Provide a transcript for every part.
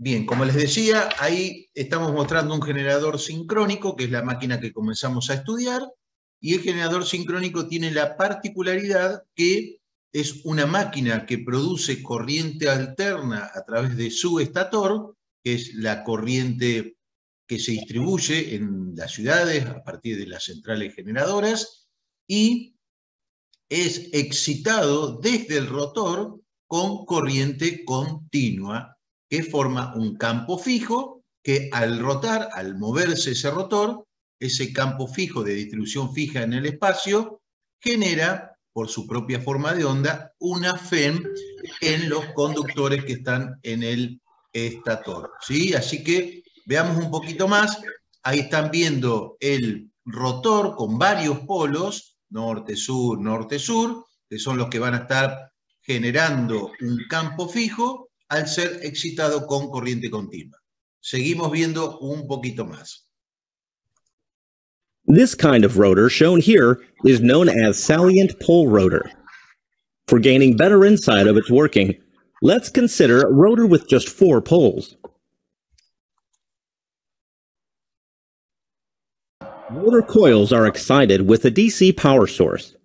Bien, como les decía, ahí estamos mostrando un generador sincrónico, que es la máquina que comenzamos a estudiar, y el generador sincrónico tiene la particularidad que es una máquina que produce corriente alterna a través de su estator, que es la corriente que se distribuye en las ciudades a partir de las centrales generadoras, y es excitado desde el rotor con corriente continua, que forma un campo fijo que al rotar, al moverse ese rotor, ese campo fijo de distribución fija en el espacio, genera, por su propia forma de onda, una FEM en los conductores que están en el estator, ¿sí? Así que veamos un poquito más. Ahí están viendo el rotor con varios polos, norte-sur, que son los que van a estar generando un campo fijo al ser excitado con corriente continua. Seguimos viendo un poquito más. This kind of rotor shown here is known as salient pole rotor. For gaining better insight of its working, let's consider a rotor with just 4 poles. Rotor coils are excited with a DC power source.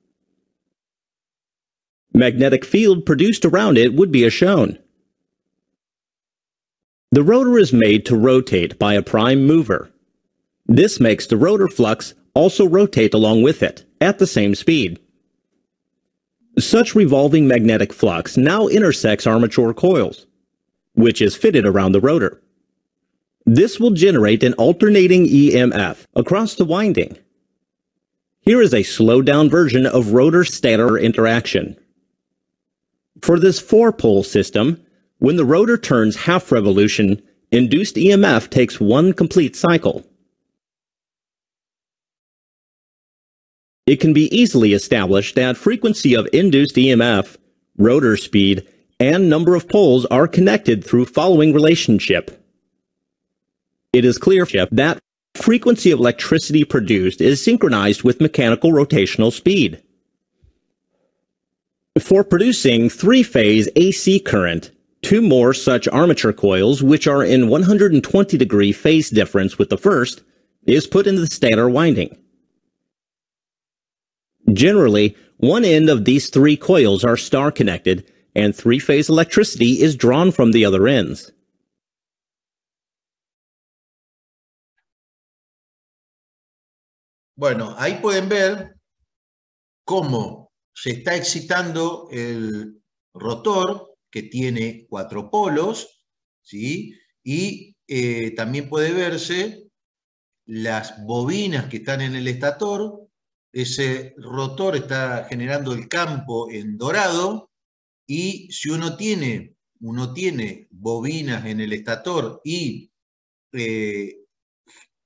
Magnetic field produced around it would be as shown. The rotor is made to rotate by a prime mover. This makes the rotor flux also rotate along with it, at the same speed. Such revolving magnetic flux now intersects armature coils, which is fitted around the rotor. This will generate an alternating EMF across the winding. Here is a slowed-down version of rotor-stator interaction. For this 4-pole system, when the rotor turns half revolution, induced EMF takes 1 complete cycle. It can be easily established that frequency of induced EMF, rotor speed, and number of poles are connected through following relationship. It is clear that frequency of electricity produced is synchronized with mechanical rotational speed. For producing 3-phase AC current, 2 more such armature coils, which are in 120-degree phase difference with the first, is put into the stator winding. Generally, one end of these 3 coils are star-connected, and 3-phase electricity is drawn from the other ends. Bueno, ahí pueden ver cómo se está excitando el rotor, que tiene 4 polos, ¿sí? Y también puede verse las bobinas que están en el estator. Ese rotor está generando el campo en dorado, y si uno tiene bobinas en el estator y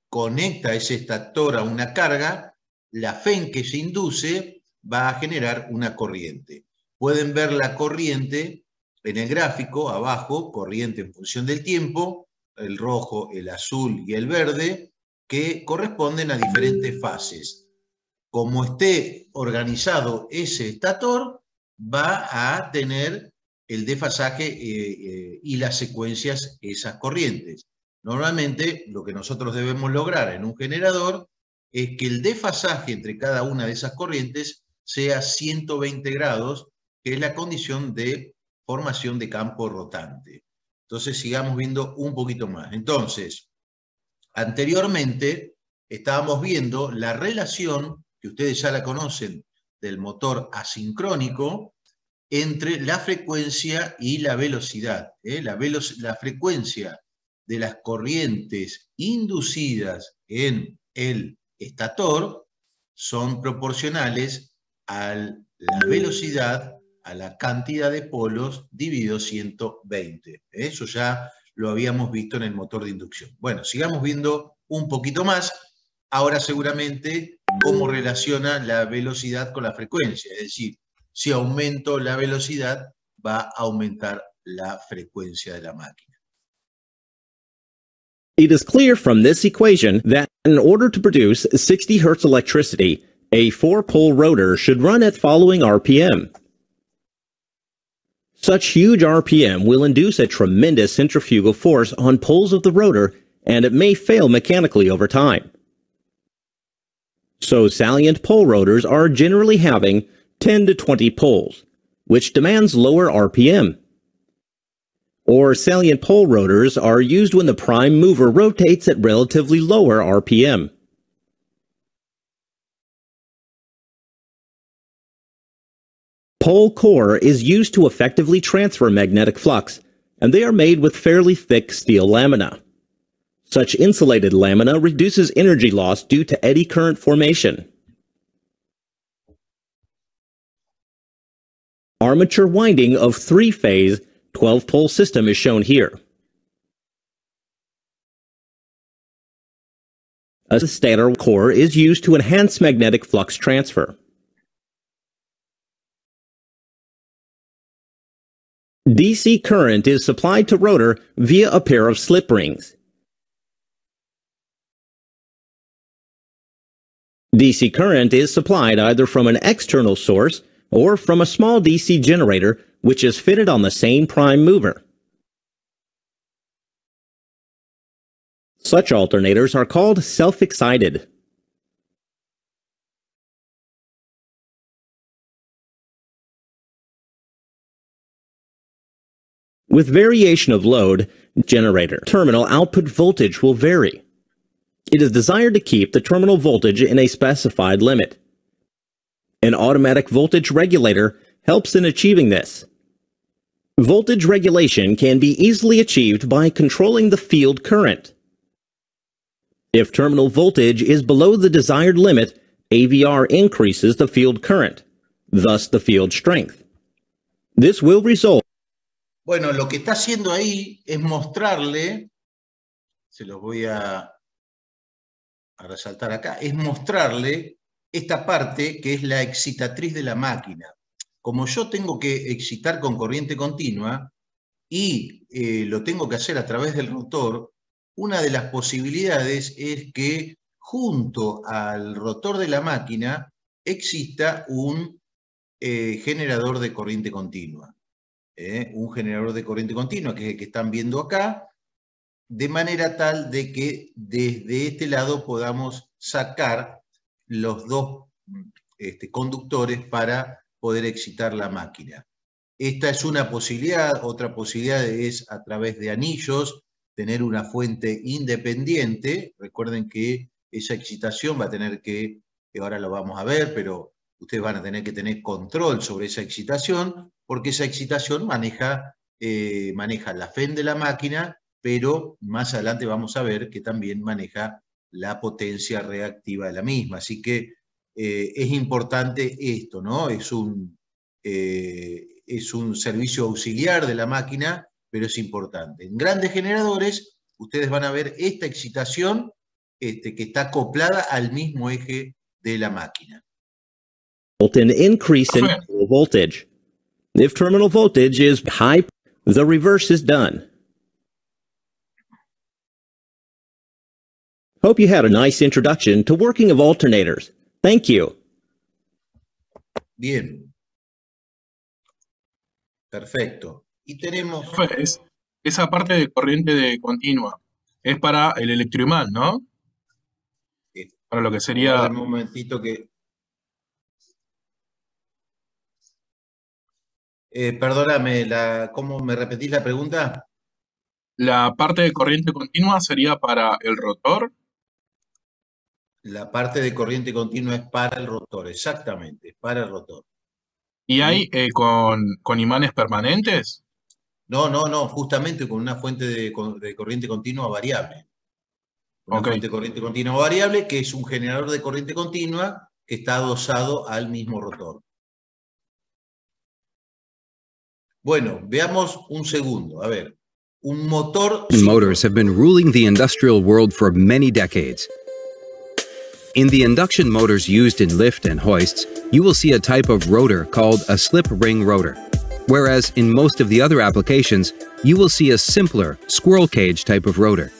conecta ese estator a una carga, la FEM que se induce va a generar una corriente. Pueden ver la corriente en el gráfico abajo, corriente en función del tiempo, el rojo, el azul y el verde, que corresponden a diferentes fases. Como esté organizado ese estator, va a tener el desfasaje y las secuencias esas corrientes. Normalmente lo que nosotros debemos lograr en un generador es que el desfasaje entre cada una de esas corrientes sea 120 grados, que es la condición de formación de campo rotante. Entonces sigamos viendo un poquito más. Entonces, anteriormente estábamos viendo la relación, que ustedes ya la conocen, del motor asincrónico entre la frecuencia y la velocidad. La frecuencia de las corrientes inducidas en el estator son proporcionales a la velocidad, a la cantidad de polos dividido 120. Eso ya lo habíamos visto en el motor de inducción. Bueno, sigamos viendo un poquito más. Ahora seguramente cómo relaciona la velocidad con la frecuencia. Es decir, si aumento la velocidad, va a aumentar la frecuencia de la máquina. It is clear from this equation that in order to produce 60 Hz electricity, a 4-pole rotor should run at following RPM. Such huge RPM will induce a tremendous centrifugal force on poles of the rotor, and it may fail mechanically over time. So salient pole rotors are generally having 10 to 20 poles, which demands lower RPM. Or salient pole rotors are used when the prime mover rotates at relatively lower RPM. Pole core is used to effectively transfer magnetic flux, and they are made with fairly thick steel lamina. Such insulated lamina reduces energy loss due to eddy current formation. Armature winding of three-phase 12-pole system is shown here. A stator core is used to enhance magnetic flux transfer. DC current is supplied to rotor via a pair of slip rings. DC current is supplied either from an external source or from a small DC generator which is fitted on the same prime mover. Such alternators are called self-excited. With variation of load, generator terminal output voltage will vary. It is desired to keep the terminal voltage in a specified limit. An automatic voltage regulator helps in achieving this. Voltage regulation can be easily achieved by controlling the field current. If terminal voltage is below the desired limit, AVR increases the field current, thus the field strength. This will result. Bueno, lo que está haciendo ahí es mostrarle, se los voy a resaltar acá, es mostrarle esta parte que es la excitatriz de la máquina. Como yo tengo que excitar con corriente continua y lo tengo que hacer a través del rotor, una de las posibilidades es que junto al rotor de la máquina exista un generador de corriente continua. Un generador de corriente continua, que es el que están viendo acá, de manera tal de que desde este lado podamos sacar los dos conductores para poder excitar la máquina. Esta es una posibilidad. Otra posibilidad es a través de anillos tener una fuente independiente. Recuerden que esa excitación va a tener que ahora lo vamos a ver, pero ustedes van a tener que tener control sobre esa excitación, porque esa excitación maneja la FEM de la máquina, pero más adelante vamos a ver que también maneja la potencia reactiva de la misma. Así que es importante esto, ¿no? Es un servicio auxiliar de la máquina, pero es importante. En grandes generadores, ustedes van a ver esta excitación que está acoplada al mismo eje de la máquina. An increase in terminal voltage. If terminal voltage is high, the reverse is done. Hope you had a nice introduction to working of alternators. Thank you. Bien. Perfecto. Y tenemos... Esa parte de corriente de continua es para el electroimán, ¿no? Para lo que sería... Un momentito que... perdóname, ¿cómo me repetís la pregunta? La parte de corriente continua sería para el rotor. La parte de corriente continua es para el rotor, exactamente, es para el rotor. ¿Y hay con imanes permanentes? No, justamente con una fuente de corriente continua variable. Una fuente de corriente continua variable que es un generador de corriente continua que está adosado al mismo rotor. Bueno, veamos un segundo. A ver, un motor... Motors have been ruling the industrial world for many decades. In the induction motors used in lift and hoists, you will see a type of rotor called a slip ring rotor, whereas in most of the other applications, you will see a simpler squirrel cage type of rotor.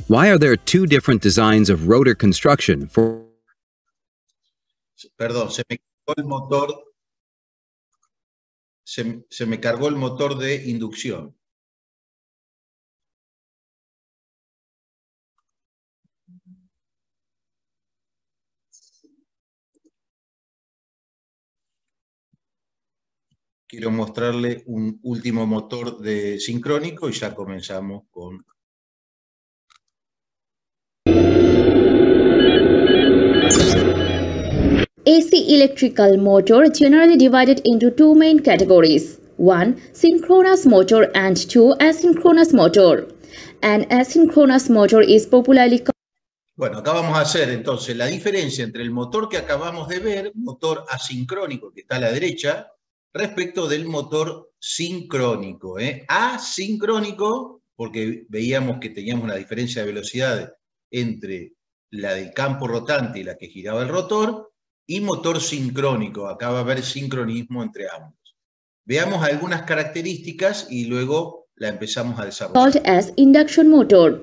Why are there two different designs of rotor construction for... Perdón, se me quitó el motor. se me cargó el motor de inducción. Quiero mostrarle un último motor de sincrónico y ya comenzamos con... AC electrical motor generally divided into two main categories. One, synchronous motor, and two, asynchronous motor. An asynchronous motor is popularly called... Bueno, acá vamos a hacer entonces la diferencia entre el motor que acabamos de ver, motor asincrónico que está a la derecha, respecto del motor sincrónico. Asincrónico, porque veíamos que teníamos una diferencia de velocidad entre la del campo rotante y la que giraba el rotor, y motor sincrónico. Acá va a haber sincronismo entre ambos. Veamos algunas características y luego la empezamos a desarrollar. Called as induction motor.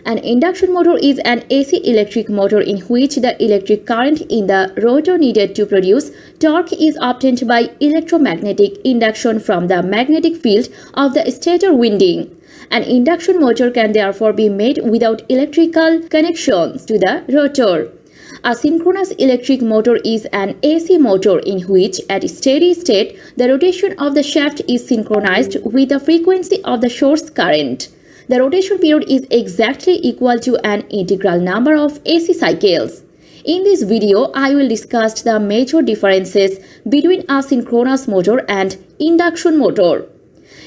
An induction motor is an AC electric motor in which the electric current in the rotor needed to produce torque is obtained by electromagnetic induction from the magnetic field of the stator winding. An induction motor can therefore be made without electrical connections to the rotor. A synchronous electric motor is an AC motor in which, at steady state, the rotation of the shaft is synchronized with the frequency of the source current. The rotation period is exactly equal to an integral number of AC cycles. In this video, I will discuss the major differences between a synchronous motor and induction motor.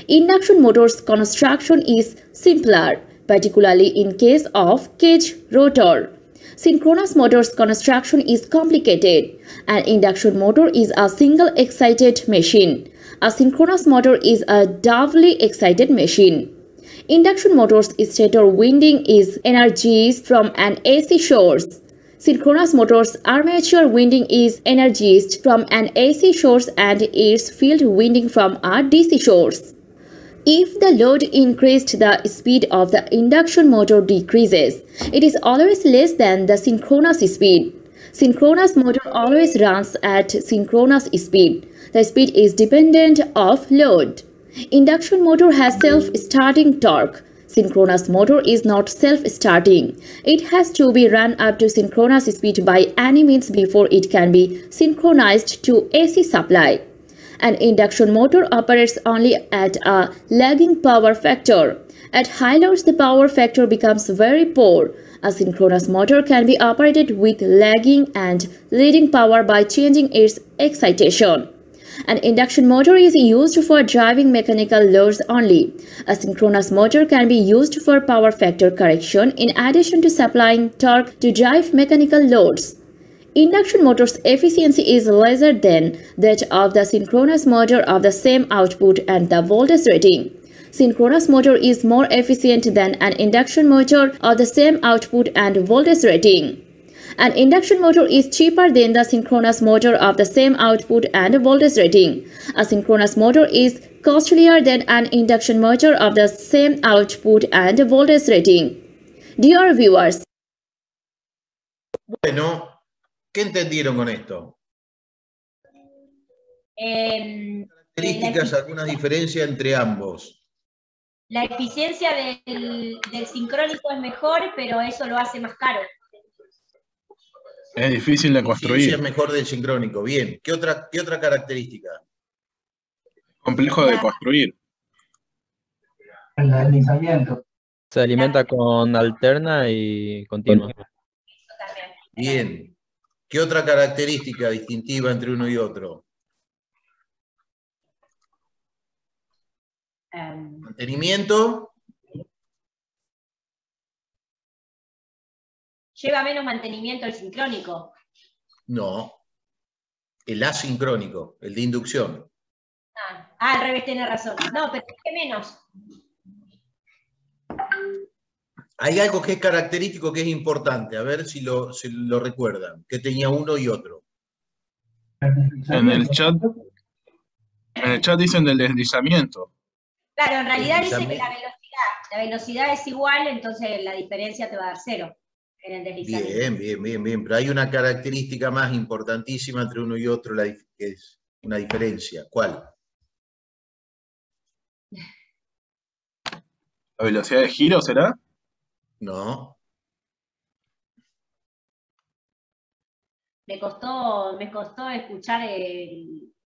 Induction motor's construction is simpler, particularly in case of cage rotor. Synchronous motor's construction is complicated. An induction motor is a single excited machine. A synchronous motor is a doubly excited machine. Induction motor's stator winding is energized from an AC source. Synchronous motor's armature winding is energized from an AC source and its field winding from a DC source. If the load increased, the speed of the induction motor decreases. It is always less than the synchronous speed. Synchronous motor always runs at synchronous speed. The speed is dependent of load. Induction motor has self-starting torque. Synchronous motor is not self-starting. It has to be run up to synchronous speed by any means before it can be synchronized to AC supply. An induction motor operates only at a lagging power factor. At high loads, the power factor becomes very poor. A synchronous motor can be operated with lagging and leading power by changing its excitation. An induction motor is used for driving mechanical loads only. A synchronous motor can be used for power factor correction in addition to supplying torque to drive mechanical loads. Induction motor's efficiency is lesser than that of the synchronous motor of the same output and the voltage rating. Synchronous motor is more efficient than an induction motor of the same output and voltage rating. An induction motor is cheaper than the synchronous motor of the same output and voltage rating. A synchronous motor is costlier than an induction motor of the same output and voltage rating. Dear viewers, Bueno, ¿qué entendieron con esto? Características, alguna diferencia entre ambos. La eficiencia del sincrónico es mejor, pero eso lo hace más caro. Es difícil de Sí, construir. es mejor del sincrónico. Bien. ¿Qué otra característica? Complejo de construir. El deslizamiento. Se alimenta con alterna y continua. Eso también. Bien. ¿Qué otra característica distintiva entre uno y otro? Mantenimiento. ¿Lleva menos mantenimiento el sincrónico? No. El asincrónico, el de inducción. Al revés, tiene razón. No, pero ¿qué menos? Hay algo que es característico, que es importante. A ver si lo recuerdan. Que tenía uno y otro. En el chat dicen del deslizamiento. Claro, en realidad dice que Deslizamiento. la velocidad es igual, entonces la diferencia te va a dar 0 en el deslizamiento. Bien. Pero hay una característica más importantísima entre uno y otro, que es una diferencia. ¿Cuál? ¿La velocidad de giro será? No. Me costó escuchar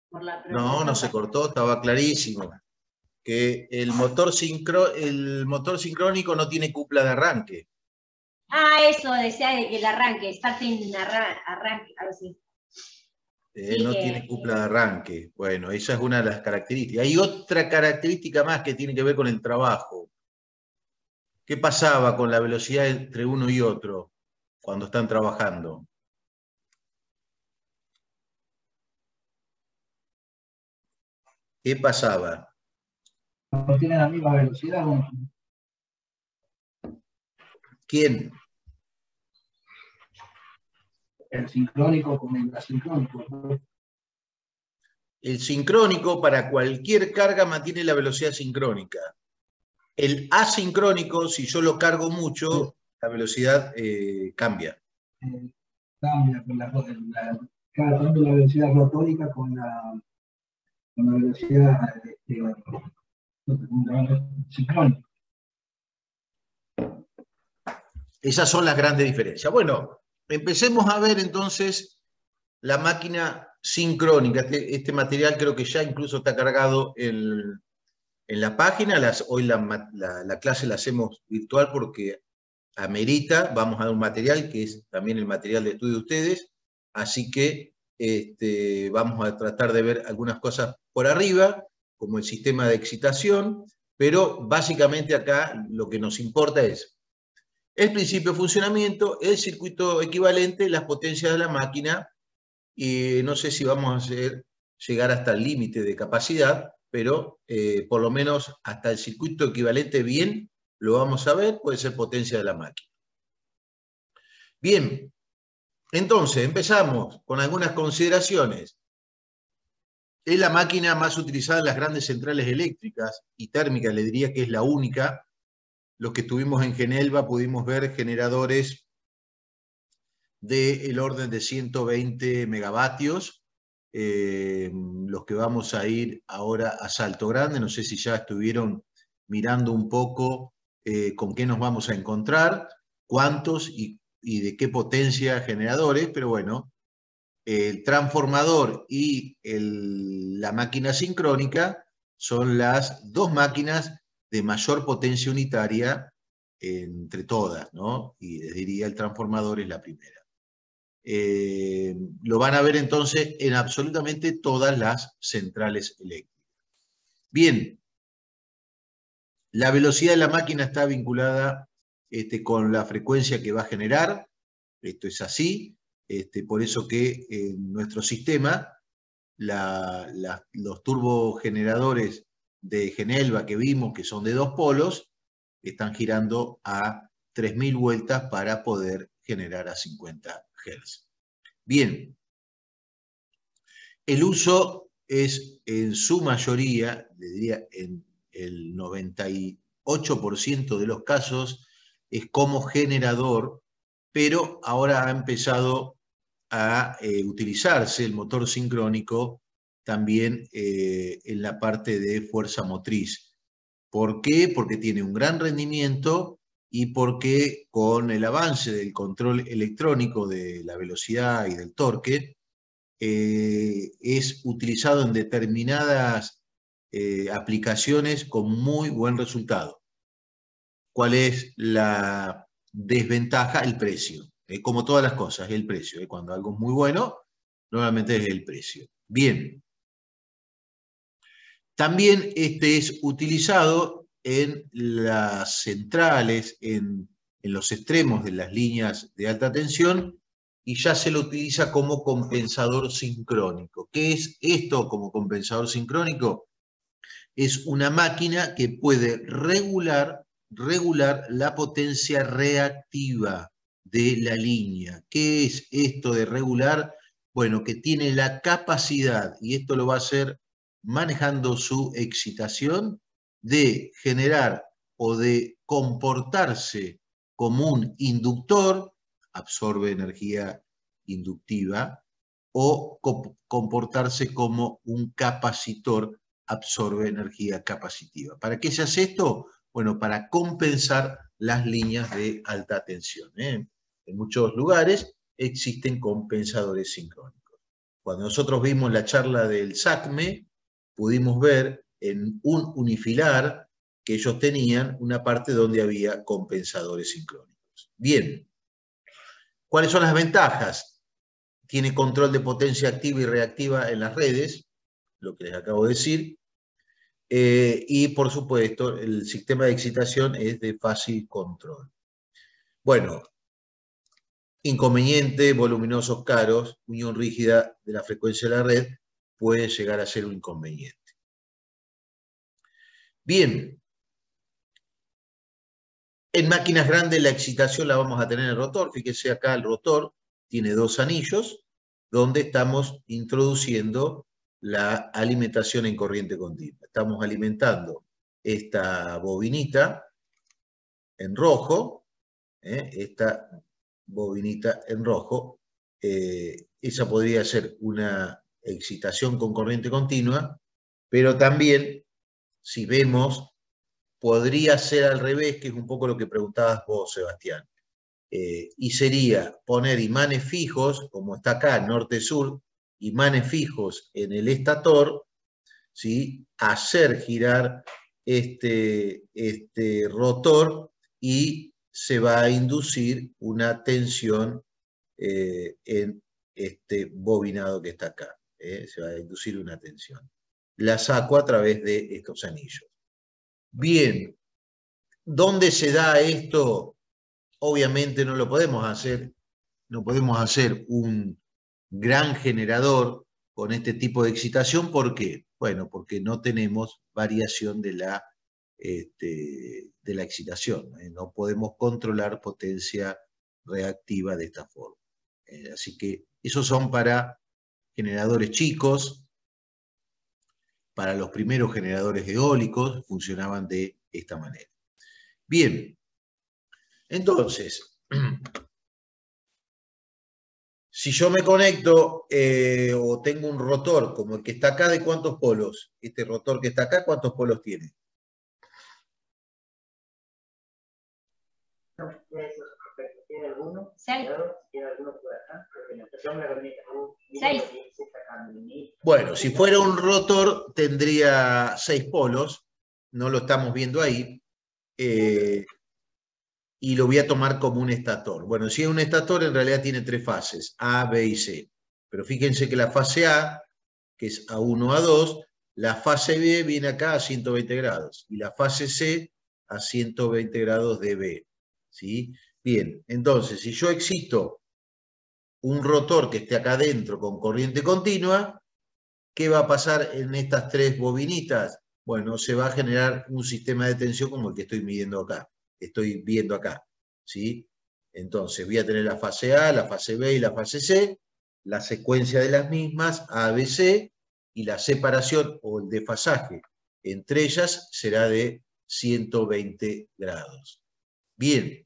por la No, no pronunciación. se cortó, estaba clarísimo. Que el motor sincrónico no tiene cupla de arranque. Ah, eso decía de que el arranque, starting arranque, algo así. Sí, No tiene cupla de arranque. Bueno, esa es una de las características. Hay otra característica más que tiene que ver con el trabajo. ¿Qué pasaba con la velocidad entre uno y otro cuando están trabajando? ¿Qué pasaba? No tienen la misma velocidad. ¿No? ¿Quién? El sincrónico con el asincrónico. ¿No? El sincrónico para cualquier carga mantiene la velocidad sincrónica. El asincrónico, si yo lo cargo mucho, la velocidad cambia. Cambia con cambia la velocidad rotórica con la velocidad sincrónica. Esas son las grandes diferencias. Bueno, empecemos a ver entonces la máquina sincrónica. Este material creo que ya incluso está cargado en la página. Hoy la clase la hacemos virtual porque amerita. Vamos a dar un material que es también el material de estudio de ustedes. Así que vamos a tratar de ver algunas cosas por arriba, como el sistema de excitación, pero básicamente acá lo que nos importa es el principio de funcionamiento, el circuito equivalente, las potencias de la máquina, y no sé si vamos a llegar hasta el límite de capacidad, pero por lo menos hasta el circuito equivalente bien lo vamos a ver, puede ser potencia de la máquina. Bien, entonces empezamos con algunas consideraciones. Es la máquina más utilizada en las grandes centrales eléctricas y térmicas, le diría que es la única. Los que estuvimos en Genelva pudimos ver generadores del orden de 120 megavatios. Los que vamos a ir ahora a Salto Grande, no sé si ya estuvieron mirando un poco con qué nos vamos a encontrar, cuántos y de qué potencia generadores, pero bueno, el transformador y la máquina sincrónica son las dos máquinas de mayor potencia unitaria entre todas, ¿no? Y les diría el transformador es la primera. Lo van a ver entonces en absolutamente todas las centrales eléctricas. Bien, la velocidad de la máquina está vinculada con la frecuencia que va a generar, esto es así, por eso que en nuestro sistema los turbogeneradores de Genelva que vimos, que son de 2 polos, están girando a 3000 vueltas para poder generar a 50 Hz. Bien, el uso es en su mayoría, le diría en el 98% de los casos, es como generador, pero ahora ha empezado a utilizarse el motor sincrónico también en la parte de fuerza motriz. ¿Por qué? Porque tiene un gran rendimiento y porque con el avance del control electrónico de la velocidad y del torque, es utilizado en determinadas aplicaciones con muy buen resultado. ¿Cuál es la desventaja? El precio. Como todas las cosas, el precio. Cuando algo es muy bueno, normalmente es el precio. Bien. También es utilizado en las centrales, en los extremos de las líneas de alta tensión, y ya se lo utiliza como compensador sincrónico. ¿Qué es esto como compensador sincrónico? Es una máquina que puede regular la potencia reactiva de la línea. ¿Qué es esto de regular? Bueno, que tiene la capacidad, y esto lo va a hacer manejando su excitación, de generar o de comportarse como un inductor, absorbe energía inductiva, o comportarse como un capacitor, absorbe energía capacitiva. ¿Para qué se hace esto? Bueno, para compensar las líneas de alta tensión. En muchos lugares existen compensadores sincrónicos. Cuando nosotros vimos la charla del SACME, pudimos ver en un unifilar que ellos tenían una parte donde había compensadores sincrónicos. Bien, ¿cuáles son las ventajas? Tiene control de potencia activa y reactiva en las redes, lo que les acabo de decir, y por supuesto el sistema de excitación es de fácil control. Bueno, inconveniente, voluminosos caros, unión rígida de la frecuencia de la red puede llegar a ser un inconveniente. Bien, en máquinas grandes la excitación la vamos a tener en el rotor. Fíjense acá el rotor tiene dos anillos donde estamos introduciendo la alimentación en corriente continua. Estamos alimentando esta bobinita en rojo, esta bobinita en rojo, esa podría ser una excitación con corriente continua, pero también, si vemos, podría ser al revés, que es un poco lo que preguntabas vos, Sebastián. Y sería poner imanes fijos, como está acá, norte-sur, imanes fijos en el estator, ¿sí? Hacer girar este rotor y se va a inducir una tensión en este bobinado que está acá. Se va a inducir una tensión. La saco a través de estos anillos. Bien, ¿dónde se da esto? Obviamente no lo podemos hacer, no podemos hacer un gran generador con este tipo de excitación. ¿Por qué? Bueno, porque no tenemos variación de la excitación. No podemos controlar potencia reactiva de esta forma. Así que esos son para generadores chicos. Para los primeros generadores eólicos funcionaban de esta manera. Bien, entonces, si yo me conecto o tengo un rotor como el que está acá, ¿de cuántos polos? Este rotor que está acá, ¿cuántos polos tiene? ¿Tiene alguno? 6. ¿Tiene alguno por acá? Porque la impresión me permite. 6. Bueno, si fuera un rotor tendría 6 polos, no lo estamos viendo ahí, y lo voy a tomar como un estator. Bueno, si es un estator en realidad tiene 3 fases, A, B y C. Pero fíjense que la fase A, que es A1, A2, la fase B viene acá a 120 grados y la fase C a 120 grados de B. ¿Sí? Bien, entonces, si yo excito un rotor que esté acá adentro con corriente continua, ¿qué va a pasar en estas 3 bobinitas? Bueno, se va a generar un sistema de tensión como el que estoy midiendo acá, estoy viendo acá, ¿sí? Entonces, voy a tener la fase A, la fase B y la fase C, la secuencia de las mismas, A, B, C, y la separación o el desfasaje entre ellas será de 120 grados. Bien,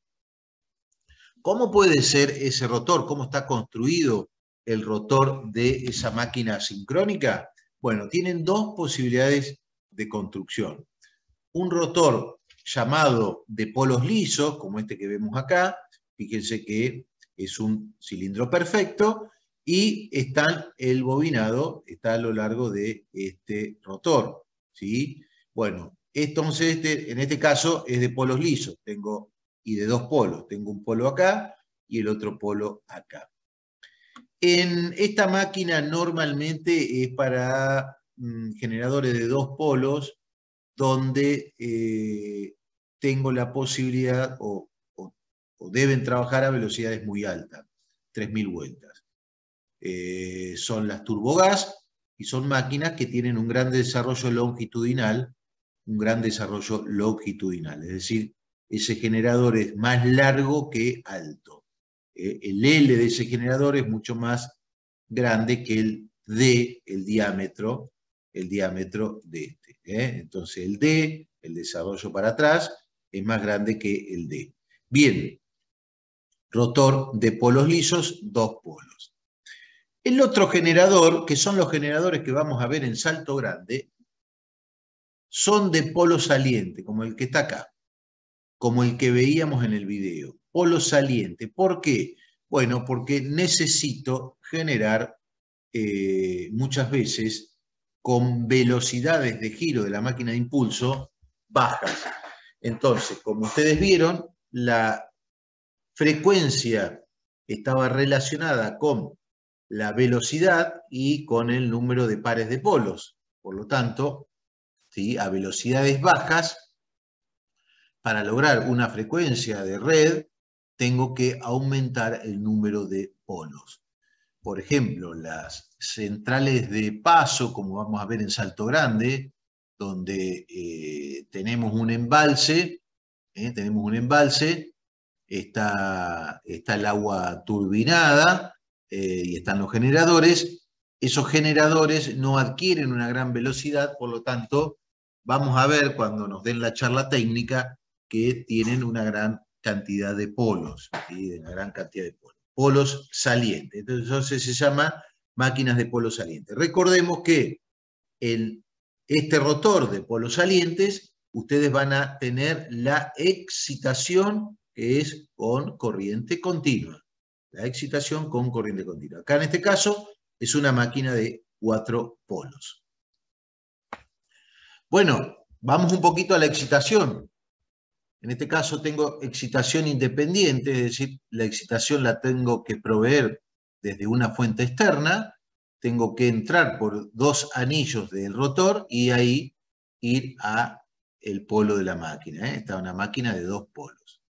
¿cómo puede ser ese rotor? ¿Cómo está construido el rotor de esa máquina sincrónica? Bueno, tienen 2 posibilidades de construcción. Un rotor llamado de polos lisos, como este que vemos acá, fíjense que es un cilindro perfecto, y está el bobinado, está a lo largo de este rotor, ¿sí? Bueno, entonces en este caso es de polos lisos, y de 2 polos. Tengo un polo acá y el otro polo acá. En esta máquina normalmente es para generadores de 2 polos donde tengo la posibilidad o deben trabajar a velocidades muy altas, 3000 vueltas. Son las turbogas y son máquinas que tienen un gran desarrollo longitudinal, es decir, ese generador es más largo que alto. El L de ese generador es mucho más grande que el D, el diámetro de este. Entonces el D, el desarrollo para atrás, es más grande que el D. Bien, rotor de polos lisos, 2 polos. El otro generador, que son los generadores que vamos a ver en Salto Grande, son de polo saliente, como el que está acá, como el que veíamos en el video. Polo saliente. ¿Por qué? Bueno, porque necesito generar muchas veces con velocidades de giro de la máquina de impulso bajas. Entonces, como ustedes vieron, la frecuencia estaba relacionada con la velocidad y con el número de pares de polos. Por lo tanto, ¿sí?, a velocidades bajas, para lograr una frecuencia de red, tengo que aumentar el número de polos. Por ejemplo, las centrales de paso, como vamos a ver en Salto Grande, donde tenemos un embalse, está el agua turbinada y están los generadores. Esos generadores no adquieren una gran velocidad, por lo tanto, vamos a ver cuando nos den la charla técnica que tienen una gran cantidad de polos, ¿sí? Una gran cantidad de polos. Polos salientes. Entonces se llama máquinas de polos salientes. Recordemos que en este rotor de polos salientes, ustedes van a tener la excitación que es con corriente continua. La excitación con corriente continua. Acá en este caso es una máquina de 4 polos. Bueno, vamos un poquito a la excitación. En este caso tengo excitación independiente, es decir, la excitación la tengo que proveer desde una fuente externa, tengo que entrar por 2 anillos del rotor y ahí ir a el polo de la máquina. Esta es una máquina de 2 polos.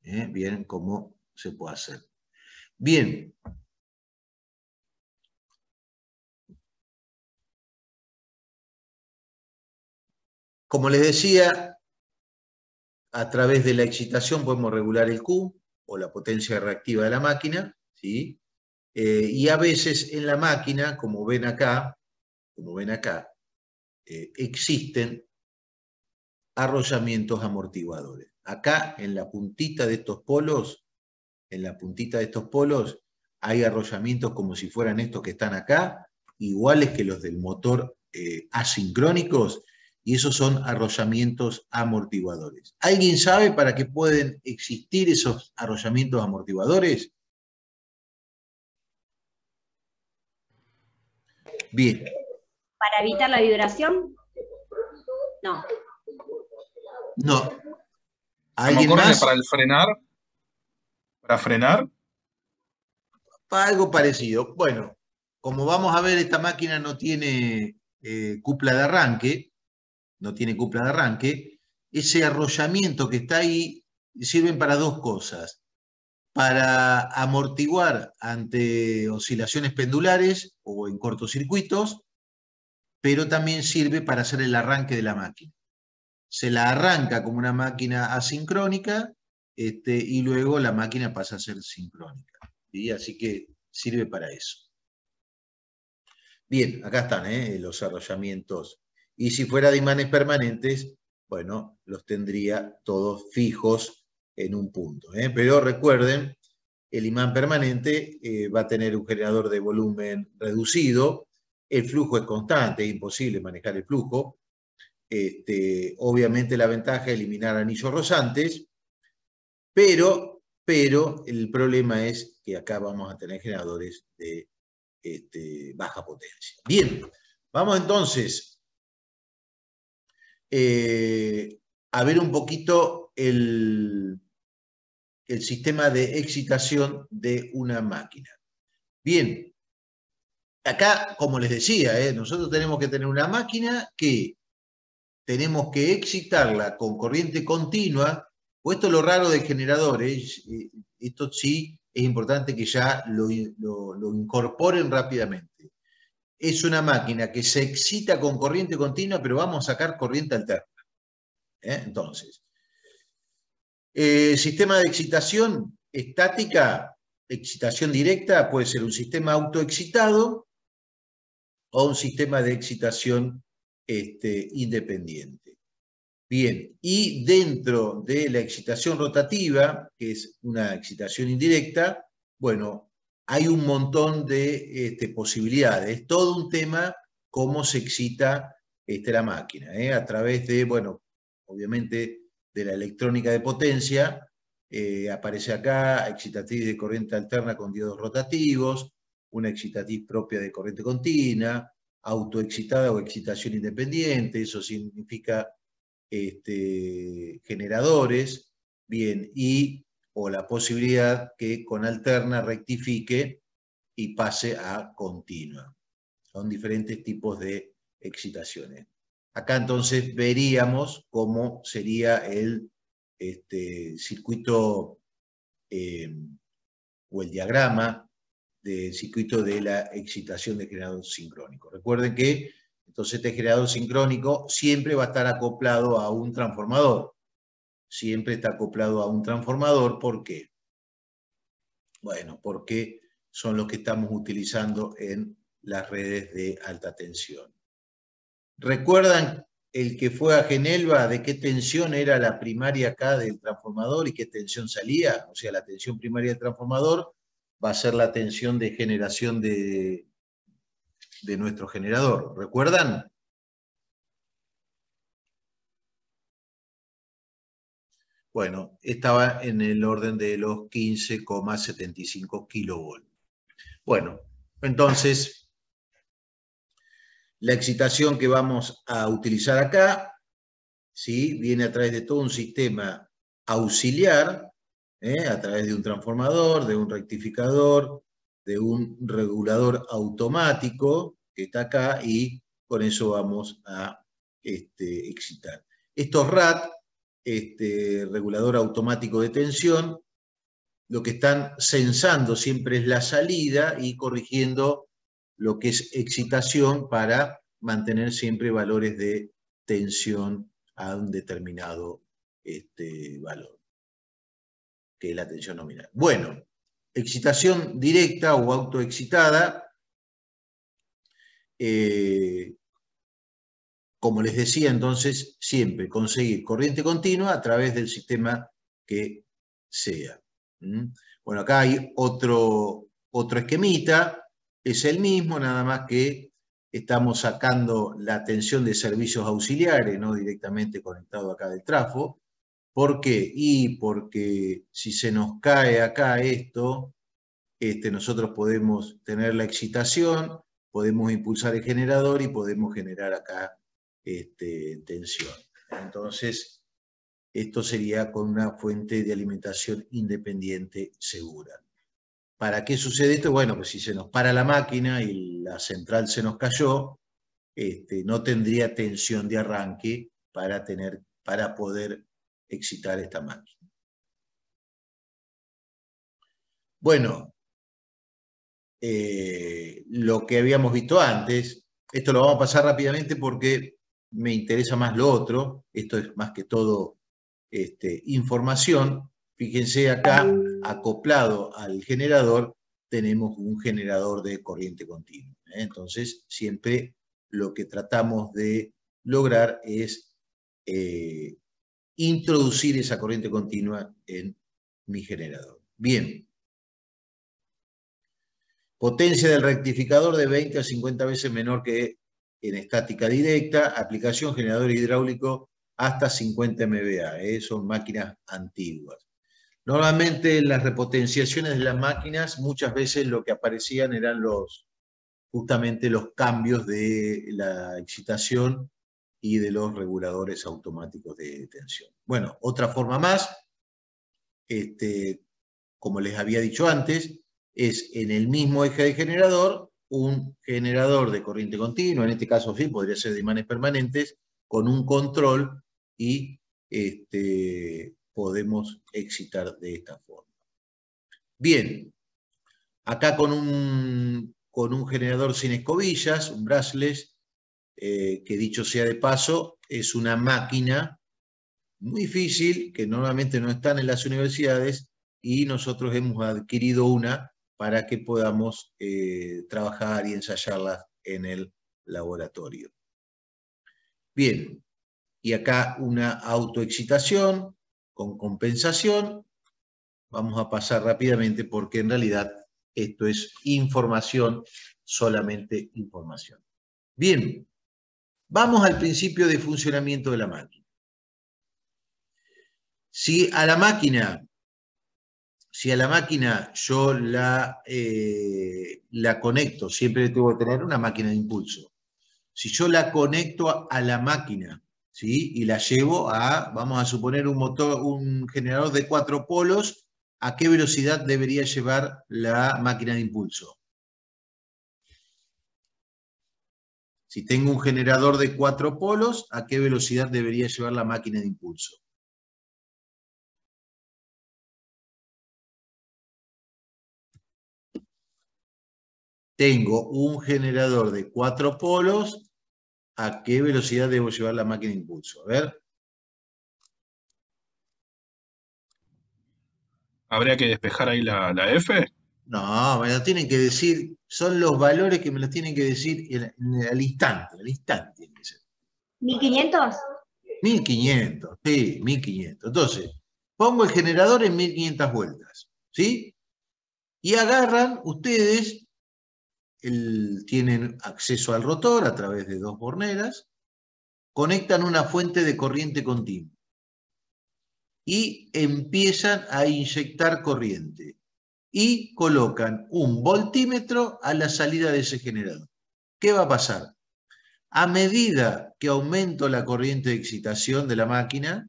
Bien, ¿cómo se puede hacer? Bien. Como les decía, a través de la excitación podemos regular el Q, o la potencia reactiva de la máquina, ¿sí? Y a veces en la máquina, como ven acá, existen arrollamientos amortiguadores. Acá, en la puntita de estos polos, hay arrollamientos como si fueran estos que están acá, iguales que los del motor asincrónicos, y esos son arrollamientos amortiguadores. ¿Alguien sabe para qué pueden existir esos arrollamientos amortiguadores? Bien. ¿Para evitar la vibración? No. No. ¿Alguien más? ¿Para el frenar? ¿Para frenar? Algo parecido. Bueno, como vamos a ver, esta máquina no tiene cupla de arranque, ese arrollamiento que está ahí sirven para 2 cosas. Para amortiguar ante oscilaciones pendulares o en cortocircuitos, pero también sirve para hacer el arranque de la máquina. Se la arranca como una máquina asincrónica y luego la máquina pasa a ser sincrónica. ¿Sí? Así que sirve para eso. Bien, acá están los arrollamientos. Y si fuera de imanes permanentes, bueno, los tendría todos fijos en un punto. Pero recuerden, el imán permanente va a tener un generador de volumen reducido, el flujo es constante, es imposible manejar el flujo. Obviamente la ventaja es eliminar anillos rozantes, pero el problema es que acá vamos a tener generadores de baja potencia. Bien, vamos entonces a ver un poquito el sistema de excitación de una máquina. Bien, acá, como les decía, nosotros tenemos que tener una máquina que tenemos que excitarla con corriente continua, o esto es lo raro del generador, esto sí es importante que ya lo incorporen rápidamente. Es una máquina que se excita con corriente continua, pero vamos a sacar corriente alterna. Entonces, sistema de excitación estática, excitación directa, puede ser un sistema autoexcitado o un sistema de excitación independiente. Bien, y dentro de la excitación rotativa, que es una excitación indirecta, bueno, hay un montón de posibilidades. Es todo un tema cómo se excita la máquina, a través de, bueno, obviamente de la electrónica de potencia, aparece acá excitatriz de corriente alterna con diodos rotativos, una excitatriz propia de corriente continua, autoexcitada o excitación independiente, eso significa generadores, bien, o la posibilidad que con alterna rectifique y pase a continua. Son diferentes tipos de excitaciones. Acá entonces veríamos cómo sería el circuito o el diagrama del circuito de la excitación de generador sincrónico. Recuerden que entonces este generador sincrónico siempre va a estar acoplado a un transformador. Siempre está acoplado a un transformador. ¿Por qué? Bueno, porque son los que estamos utilizando en las redes de alta tensión. ¿Recuerdan el que fue a Genelva de qué tensión era la primaria acá del transformador y qué tensión salía? O sea, la tensión primaria del transformador va a ser la tensión de generación de nuestro generador. ¿Recuerdan? Bueno, estaba en el orden de los 15,75 kilovolts. Bueno, entonces, la excitación que vamos a utilizar acá, ¿sí?, viene a través de todo un sistema auxiliar, a través de un transformador, de un rectificador, de un regulador automático que está acá, y con eso vamos a excitar. Estos RAT, regulador automático de tensión, lo que están censando siempre es la salida y corrigiendo lo que es excitación para mantener siempre valores de tensión a un determinado valor, que es la tensión nominal. Bueno, excitación directa o autoexcitada, como les decía entonces, siempre conseguir corriente continua a través del sistema que sea. Bueno, acá hay otro esquemita, es el mismo, nada más que estamos sacando la tensión de servicios auxiliares, no directamente conectado acá del trafo. ¿Por qué? Y porque si se nos cae acá esto, nosotros podemos tener la excitación, podemos impulsar el generador y podemos generar acá tensión. Entonces, esto sería con una fuente de alimentación independiente segura. ¿Para qué sucede esto? Bueno, pues si se nos para la máquina y la central se nos cayó, no tendría tensión de arranque para poder excitar esta máquina. Bueno, lo que habíamos visto antes, esto lo vamos a pasar rápidamente porque me interesa más lo otro, esto es más que todo información. Fíjense acá, acoplado al generador, tenemos un generador de corriente continua. Entonces, siempre lo que tratamos de lograr es introducir esa corriente continua en mi generador. Bien. Potencia del rectificador de 20 a 50 veces menor que en estática directa. Aplicación generador hidráulico hasta 50 MVA. Son máquinas antiguas. Normalmente en las repotenciaciones de las máquinas muchas veces lo que aparecían eran justamente los cambios de la excitación y de los reguladores automáticos de tensión. Bueno, otra forma más, como les había dicho antes, es en el mismo eje de generador, un generador de corriente continua, en este caso sí, podría ser de imanes permanentes, con un control y podemos excitar de esta forma. Bien, acá con un generador sin escobillas, un brushless, que dicho sea de paso, es una máquina muy difícil, que normalmente no están en las universidades, y nosotros hemos adquirido una para que podamos trabajar y ensayarlas en el laboratorio. Bien, y acá una autoexcitación con compensación. Vamos a pasar rápidamente porque en realidad esto es información, solamente información. Bien, Vamos al principio de funcionamiento de la máquina. Si a la máquina yo la conecto, siempre tengo que tener una máquina de impulso. Si yo la conecto a la máquina, ¿sí? Y la llevo a, vamos a suponer, un generador de 4 polos, ¿a qué velocidad debería llevar la máquina de impulso? Si tengo un generador de 4 polos, ¿a qué velocidad debería llevar la máquina de impulso? Tengo un generador de 4 polos, ¿a qué velocidad debo llevar la máquina de impulso? A ver. ¿Habría que despejar ahí la F? No, me lo tienen que decir, son los valores que me los tienen que decir al instante, tiene que ser. ¿1500? 1500, sí, 1500. Entonces, pongo el generador en 1500 vueltas, ¿sí? Y agarran ustedes, tienen acceso al rotor a través de 2 borneras, conectan una fuente de corriente continua y empiezan a inyectar corriente. Y colocan un voltímetro a la salida de ese generador. ¿Qué va a pasar? A medida que aumento la corriente de excitación de la máquina,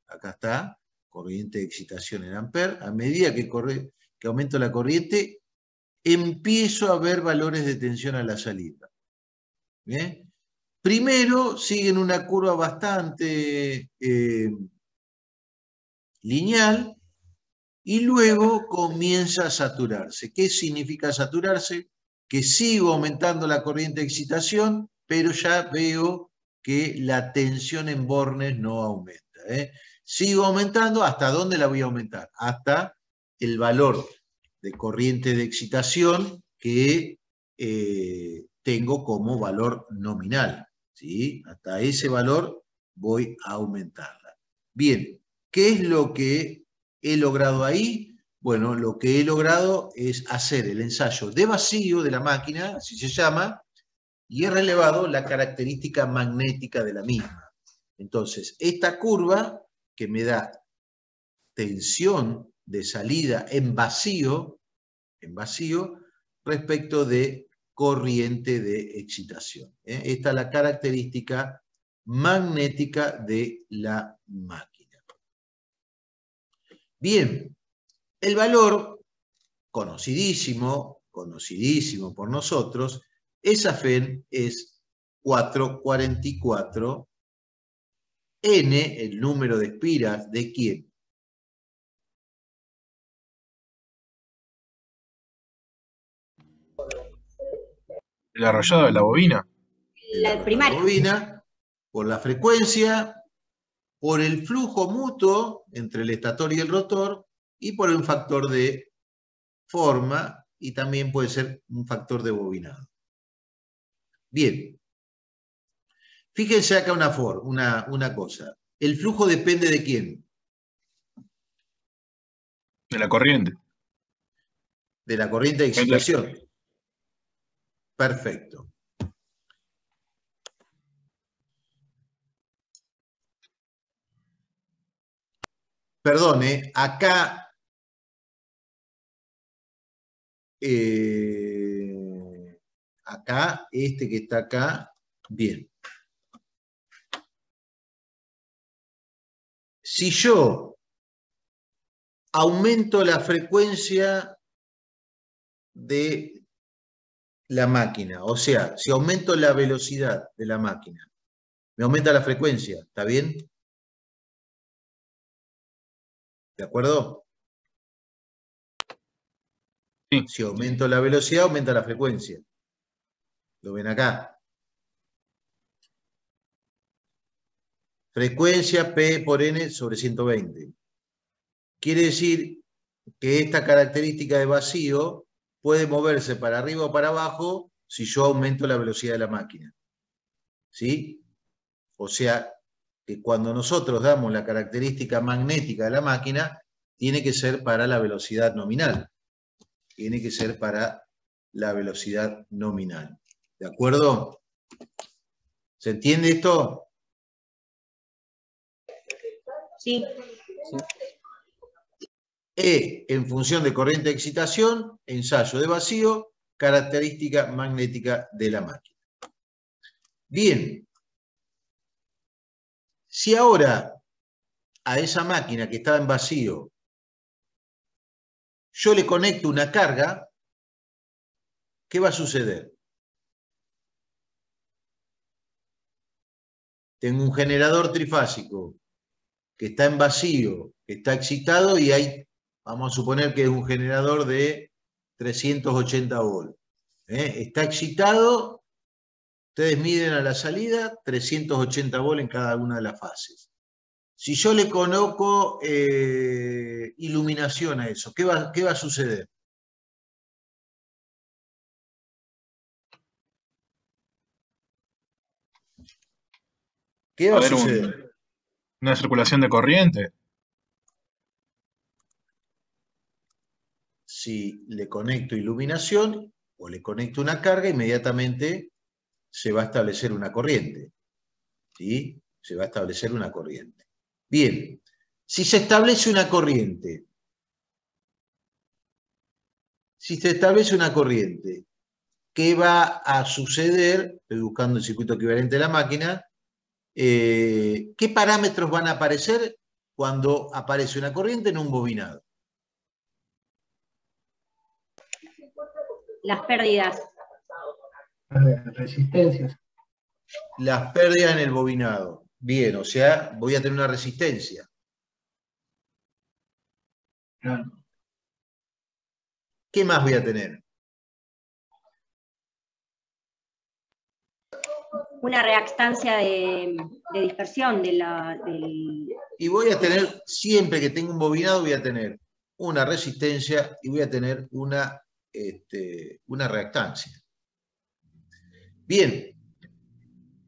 acá está, corriente de excitación en amperes, a medida que aumento la corriente, empiezo a ver valores de tensión a la salida. ¿Bien? Primero siguen una curva bastante lineal, y luego comienza a saturarse. ¿Qué significa saturarse? Que sigo aumentando la corriente de excitación, pero ya veo que la tensión en bornes no aumenta. Sigo aumentando, ¿hasta dónde la voy a aumentar? Hasta el valor de corriente de excitación que tengo como valor nominal, ¿sí? Hasta ese valor voy a aumentarla. Bien, ¿qué es lo que he logrado ahí? Bueno, lo que he logrado es hacer el ensayo de vacío de la máquina, así se llama, y he relevado la característica magnética de la misma. Entonces, esta curva que me da tensión de salida en vacío respecto de corriente de excitación. Esta es la característica magnética de la máquina. Bien, el valor conocidísimo por nosotros, esa FEN es 444, N, el número de espiras, ¿de quién? ¿El arrollado de la bobina? La primaria. La bobina, por la frecuencia, por el flujo mutuo entre el estator y el rotor, y por un factor de forma, y también puede ser un factor de bobinado. Bien. Fíjense acá una cosa. ¿El flujo depende de quién? De la corriente. De la corriente de excitación. Perfecto. Perdone, acá este que está acá, bien. Si yo aumento la frecuencia de la máquina, o sea, si aumento la velocidad de la máquina, me aumenta la frecuencia, ¿está bien? ¿De acuerdo? Sí. Si aumento la velocidad, aumenta la frecuencia. ¿Lo ven acá? Frecuencia P por N sobre 120. Quiere decir que esta característica de vacío puede moverse para arriba o para abajo si yo aumento la velocidad de la máquina. ¿Sí? O sea, que cuando nosotros damos la característica magnética de la máquina, tiene que ser para la velocidad nominal. Tiene que ser para la velocidad nominal. ¿De acuerdo? ¿Se entiende esto? Sí. E en función de corriente de excitación, ensayo de vacío, característica magnética de la máquina. Bien. Si ahora a esa máquina que estaba en vacío yo le conecto una carga, ¿qué va a suceder? Tengo un generador trifásico que está en vacío, que está excitado y hay, vamos a suponer que es un generador de 380 volts. Está excitado, ustedes miden a la salida 380 volts en cada una de las fases. Si yo le coloco iluminación a eso, ¿qué va a suceder? ¿Qué va a suceder? Una circulación de corriente. Si le conecto iluminación o le conecto una carga, inmediatamente se va a establecer una corriente. ¿Sí? Se va a establecer una corriente. Bien, si se establece una corriente, ¿qué va a suceder? Estoy buscando el circuito equivalente de la máquina. ¿Qué parámetros van a aparecer cuando aparece una corriente en un bobinado? Las pérdidas. Resistencias. Las pérdidas en el bobinado. Bien, o sea, voy a tener una resistencia. Claro. ¿Qué más voy a tener? Una reactancia de dispersión del... Y voy a tener, siempre que tengo un bobinado, voy a tener una resistencia y voy a tener una reactancia. Bien.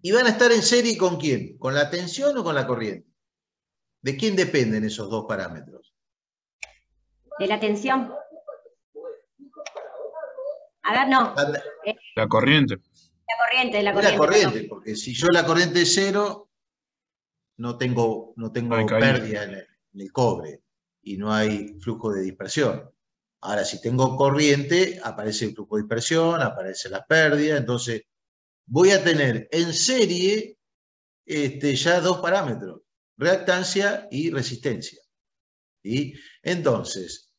¿Y van a estar en serie con quién? ¿Con la tensión o con la corriente? ¿De quién dependen esos dos parámetros? De la tensión. A ver, no. La corriente. La corriente. Porque si yo la corriente es cero, no tengo pérdida en el cobre y no hay flujo de dispersión. Ahora, si tengo corriente, aparece el flujo de dispersión, aparece la pérdida, entonces voy a tener en serie ya dos parámetros, reactancia y resistencia. ¿Sí? Entonces,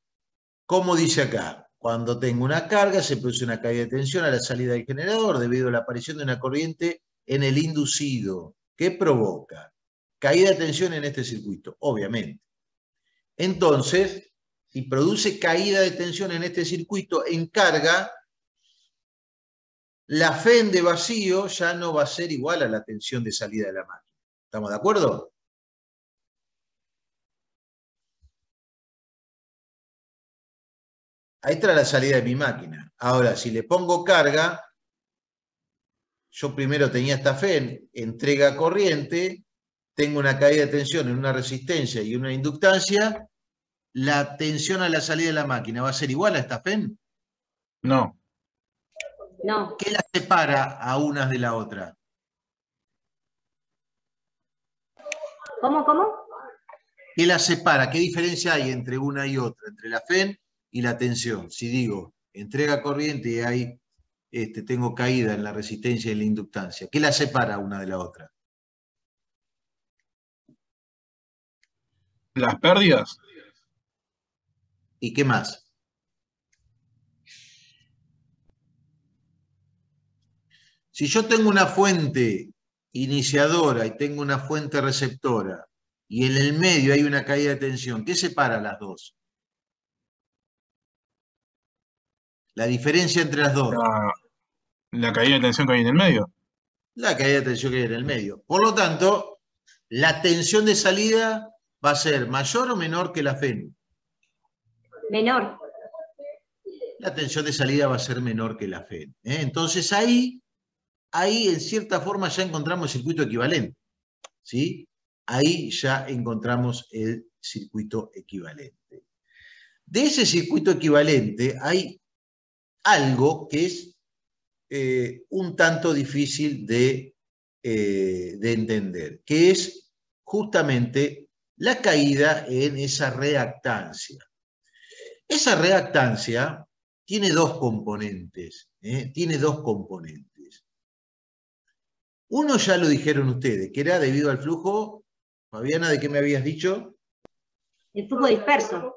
¿cómo dice acá? Cuando tengo una carga, se produce una caída de tensión a la salida del generador debido a la aparición de una corriente en el inducido. ¿Qué provoca? Caída de tensión en este circuito, obviamente. Entonces, si produce caída de tensión en este circuito en carga, la FEN de vacío ya no va a ser igual a la tensión de salida de la máquina. ¿Estamos de acuerdo? Ahí está la salida de mi máquina. Ahora, si le pongo carga, yo primero tenía esta FEN, entrega corriente, tengo una caída de tensión en una resistencia y una inductancia, ¿la tensión a la salida de la máquina va a ser igual a esta FEN? No. No. ¿Qué la separa a unas de la otra? ¿Cómo? ¿Qué la separa? ¿Qué diferencia hay entre una y otra? Entre la FEN y la tensión. Si digo, entrega corriente y hay, tengo caída en la resistencia y en la inductancia, ¿qué la separa una de la otra? Las pérdidas. ¿Y qué más? Si yo tengo una fuente iniciadora y tengo una fuente receptora y en el medio hay una caída de tensión, ¿qué separa las dos? La diferencia entre las dos. La caída de tensión que hay en el medio. La caída de tensión que hay en el medio. Por lo tanto, la tensión de salida va a ser mayor o menor que la FEN. Menor. La tensión de salida va a ser menor que la FEN. Entonces ahí en cierta forma ya encontramos el circuito equivalente. ¿Sí? Ahí ya encontramos el circuito equivalente. De ese circuito equivalente hay algo que es un tanto difícil de de entender, que es justamente la caída en esa reactancia. Esa reactancia tiene dos componentes, tiene dos componentes. Uno ya lo dijeron ustedes, que era debido al flujo. Fabiana, ¿de qué me habías dicho? El flujo disperso.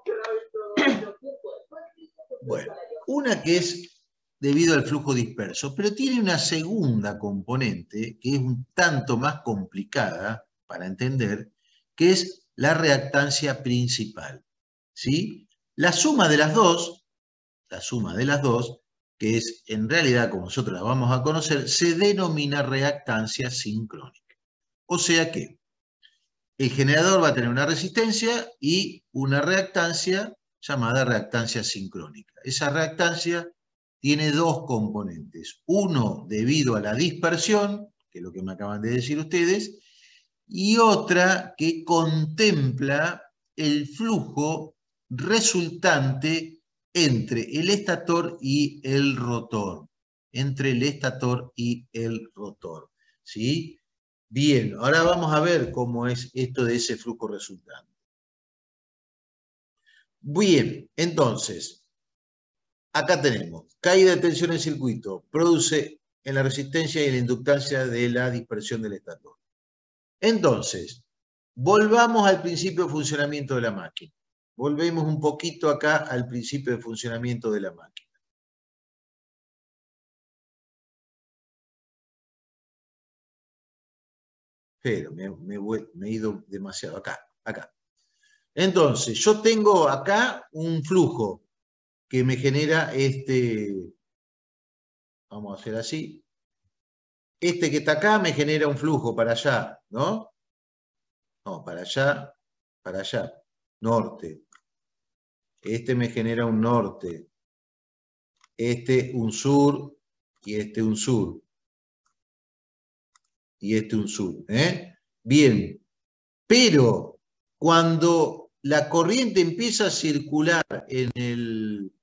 Bueno, una que es debido al flujo disperso, pero tiene una segunda componente que es un tanto más complicada para entender, que es la reactancia principal, ¿sí? La suma de las dos, que es en realidad, como nosotros la vamos a conocer, se denomina reactancia sincrónica. O sea que el generador va a tener una resistencia y una reactancia llamada reactancia sincrónica. Esa reactancia tiene dos componentes. Uno debido a la dispersión, que es lo que me acaban de decir ustedes, y otra que contempla el flujo resultante entre el estator y el rotor. Entre el estator y el rotor. ¿Sí? Bien, ahora vamos a ver cómo es esto de ese flujo resultante. Bien, entonces, acá tenemos caída de tensión en el circuito, produce en la resistencia y en la inductancia de la dispersión del estator. Entonces, volvamos al principio de funcionamiento de la máquina. Volvemos un poquito acá al principio de funcionamiento de la máquina. Pero me he ido demasiado acá. Entonces, yo tengo acá un flujo que me genera vamos a hacer así. Este que está acá me genera un flujo para allá, ¿no? No, para allá, norte. Este me genera un norte. Este un sur y este un sur. Y este un sur, ¿eh? Bien, pero cuando la corriente empieza a circular en el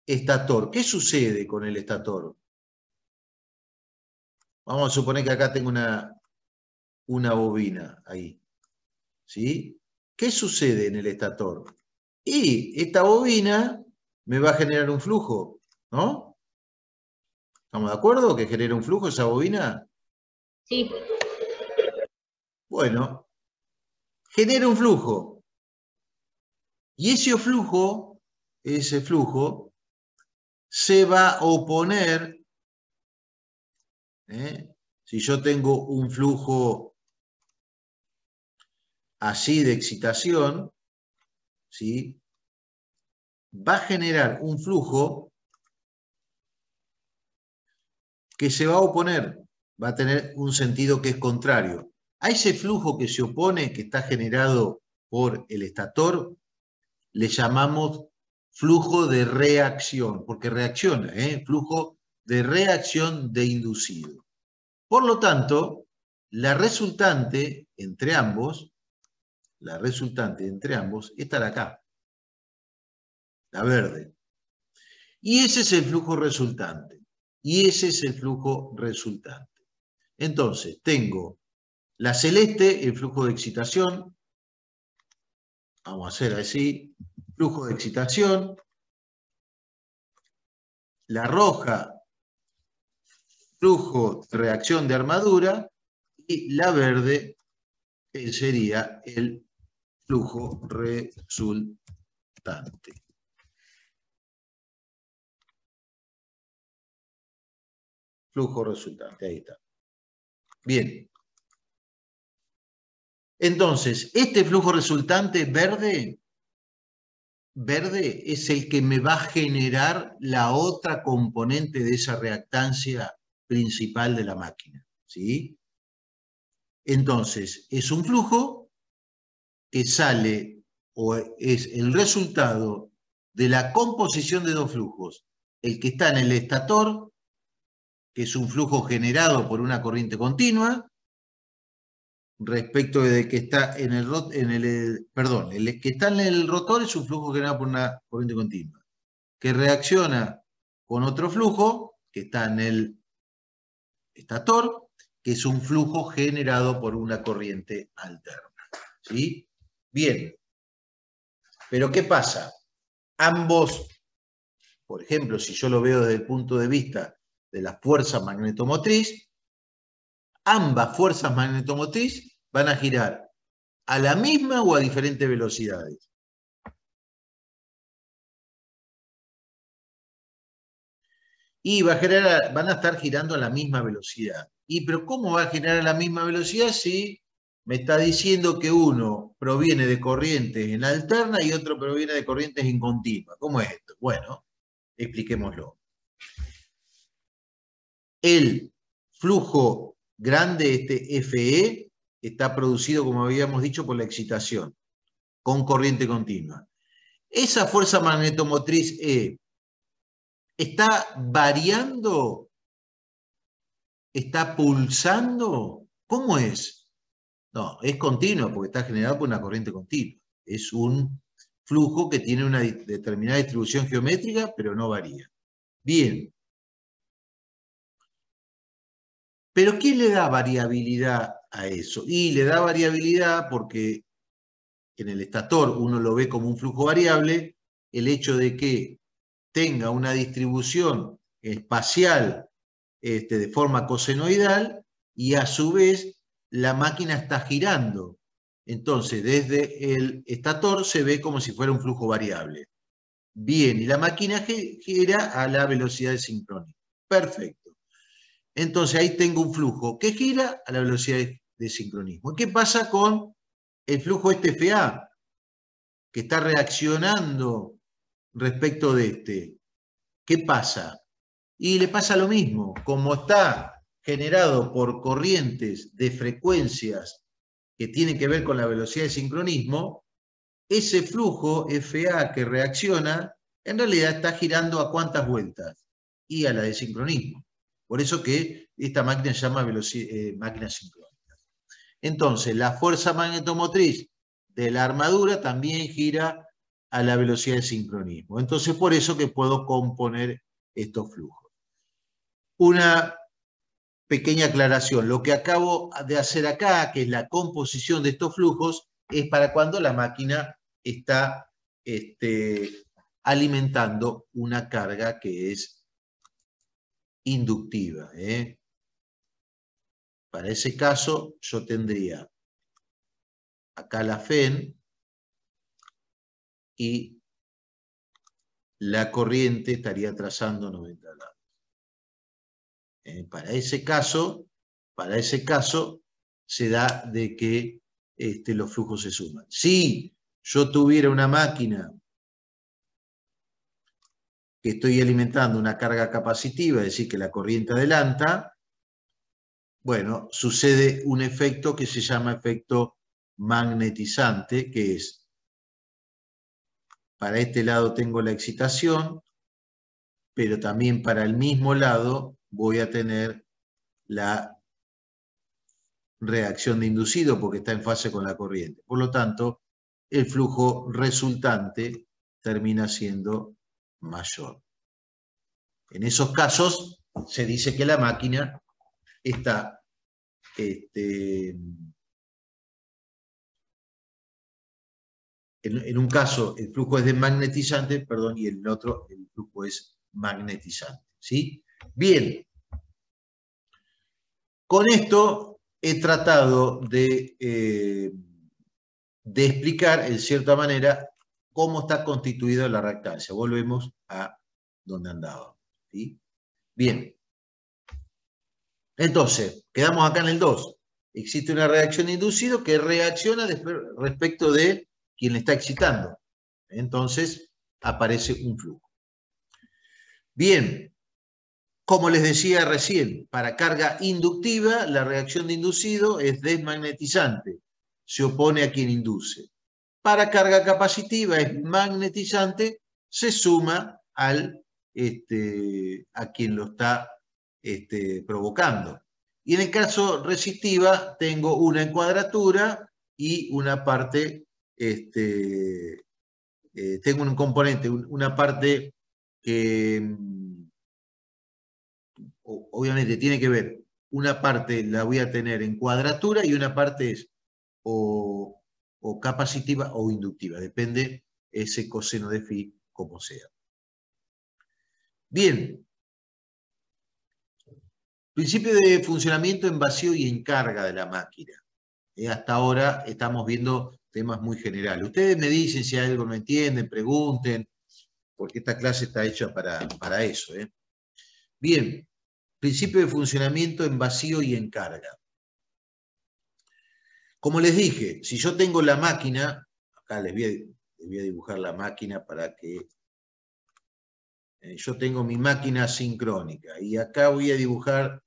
estator, ¿qué sucede con el estator? Vamos a suponer que acá tengo una bobina ahí, ¿sí? ¿Qué sucede en el estator? Y esta bobina me va a generar un flujo, ¿no? ¿Estamos de acuerdo que genera un flujo esa bobina? Sí. Bueno, genera un flujo. Y ese flujo se va a oponer, si yo tengo un flujo así de excitación, ¿sí? Va a generar un flujo que se va a oponer, va a tener un sentido que es contrario. A ese flujo que se opone, que está generado por el estator, le llamamos flujo de reacción, porque reacciona, flujo de reacción de inducido. Por lo tanto, la resultante entre ambos estará acá, la verde. Y ese es el flujo resultante. Entonces, tengo la celeste, el flujo de excitación. Vamos a hacer así, flujo de excitación. La roja, flujo de reacción de armadura. Y la verde sería el flujo resultante. Flujo resultante, ahí está. Bien. Entonces, este flujo resultante verde es el que me va a generar la otra componente de esa reactancia principal de la máquina, ¿sí? Entonces, es un flujo que sale o es el resultado de la composición de dos flujos. El que está en el estator, que es un flujo generado por una corriente continua, respecto de que está en el que está en el rotor es un flujo generado por una corriente continua, que reacciona con otro flujo que está en el estator, que es un flujo generado por una corriente alterna. ¿Sí? Bien. Pero ¿qué pasa? Ambos, por ejemplo, si yo lo veo desde el punto de vista de la fuerza magnetomotriz, ambas fuerzas magnetomotriz van a girar a la misma o a diferentes velocidades. Y van a estar girando a la misma velocidad. Pero ¿cómo va a girar a la misma velocidad si me está diciendo que uno proviene de corrientes en alterna y otro proviene de corrientes en continua? ¿Cómo es esto? Bueno, expliquémoslo. El flujo grande, este FE, está producido, como habíamos dicho, por la excitación, con corriente continua. Esa fuerza magnetomotriz E, ¿está variando? ¿Está pulsando? ¿Cómo es? No, es continuo porque está generado por una corriente continua. Es un flujo que tiene una determinada distribución geométrica, pero no varía. Bien. ¿Pero qué le da variabilidad a eso? Y le da variabilidad porque en el estator uno lo ve como un flujo variable, el hecho de que tenga una distribución espacial de forma cosenoidal y a su vez la máquina está girando. Entonces, desde el estator se ve como si fuera un flujo variable. Bien, y la máquina gira a la velocidad de sincronismo. Perfecto. Entonces ahí tengo un flujo que gira a la velocidad de sincronismo. ¿Qué pasa con el flujo FA? Que está reaccionando respecto de este. ¿Qué pasa? Y le pasa lo mismo. Como está generado por corrientes de frecuencias que tienen que ver con la velocidad de sincronismo, ese flujo FA que reacciona, en realidad está girando ¿a cuántas vueltas? Y a la de sincronismo. Por eso que esta máquina se llama máquina sincrónica. Entonces, la fuerza magnetomotriz de la armadura también gira a la velocidad de sincronismo. Entonces, por eso que puedo componer estos flujos. Una pequeña aclaración. Lo que acabo de hacer acá, que es la composición de estos flujos, es para cuando la máquina está alimentando una carga que es inductiva. Para ese caso, yo tendría acá la FEN y la corriente estaría trazando 90 grados. Para ese caso, se da de que los flujos se suman. Si yo tuviera una máquina que estoy alimentando una carga capacitiva, es decir, que la corriente adelanta, bueno, sucede un efecto que se llama efecto magnetizante, que es, para este lado tengo la excitación, pero también para el mismo lado voy a tener la reacción de inducido porque está en fase con la corriente. Por lo tanto, el flujo resultante termina siendo mayor. En esos casos se dice que la máquina está en un caso el flujo es desmagnetizante, perdón, y en el otro el flujo es magnetizante. ¿Sí? Bien. Con esto he tratado de explicar, en cierta manera, cómo está constituida la reactancia. Volvemos a donde andaba. ¿Sí? Bien. Entonces, quedamos acá en el 2. Existe una reacción inducida que reacciona respecto de quien le está excitando. Entonces, aparece un flujo. Bien. Como les decía recién, para carga inductiva, la reacción de inducido es desmagnetizante. Se opone a quien induce. Para carga capacitiva es magnetizante, se suma a quien lo está provocando. Y en el caso resistiva, tengo una encuadratura y una parte, tengo un componente, una parte que obviamente tiene que ver una parte la voy a tener en cuadratura y una parte es o capacitiva o inductiva, depende ese coseno de phi como sea. Bien. Principio de funcionamiento en vacío y en carga de la máquina. Hasta ahora estamos viendo temas muy generales. Ustedes me dicen si algo no entienden, pregunten, porque esta clase está hecha para eso. Bien, principio de funcionamiento en vacío y en carga. Como les dije, si yo tengo la máquina, acá les voy a dibujar la máquina para que... yo tengo mi máquina sincrónica y acá voy a dibujar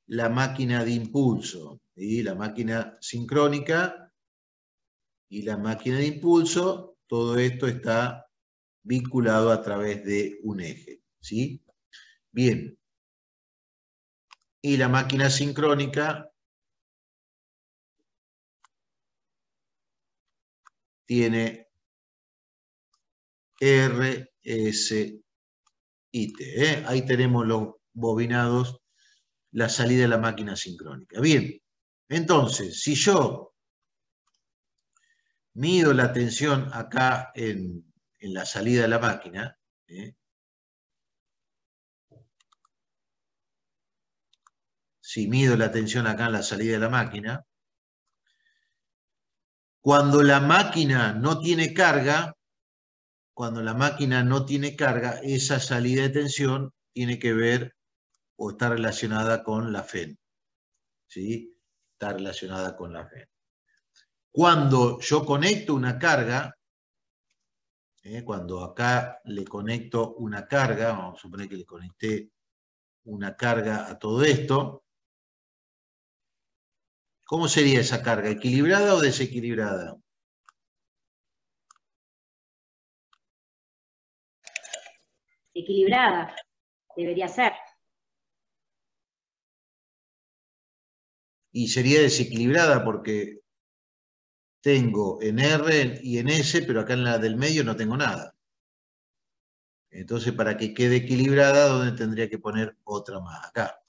la máquina de impulso, ¿sí? La máquina sincrónica y la máquina de impulso, todo esto está vinculado a través de un eje, ¿sí? Bien. Y la máquina sincrónica tiene R, S y T. Ahí tenemos los bobinados, la salida de la máquina sincrónica. Bien, entonces, si yo mido la tensión acá en la salida de la máquina, si mido la tensión acá en la salida de la máquina, cuando la máquina no tiene carga, esa salida de tensión tiene que ver o está relacionada con la FEN. ¿Sí? Está relacionada con la FEN. Cuando yo conecto una carga, cuando acá le conecto una carga, vamos a suponer que le conecté una carga a todo esto, ¿cómo sería esa carga? ¿Equilibrada o desequilibrada? Equilibrada, debería ser. Y sería desequilibrada porque tengo en R y en S, pero acá en la del medio no tengo nada. Entonces, para que quede equilibrada, ¿dónde tendría que poner otra más? Acá.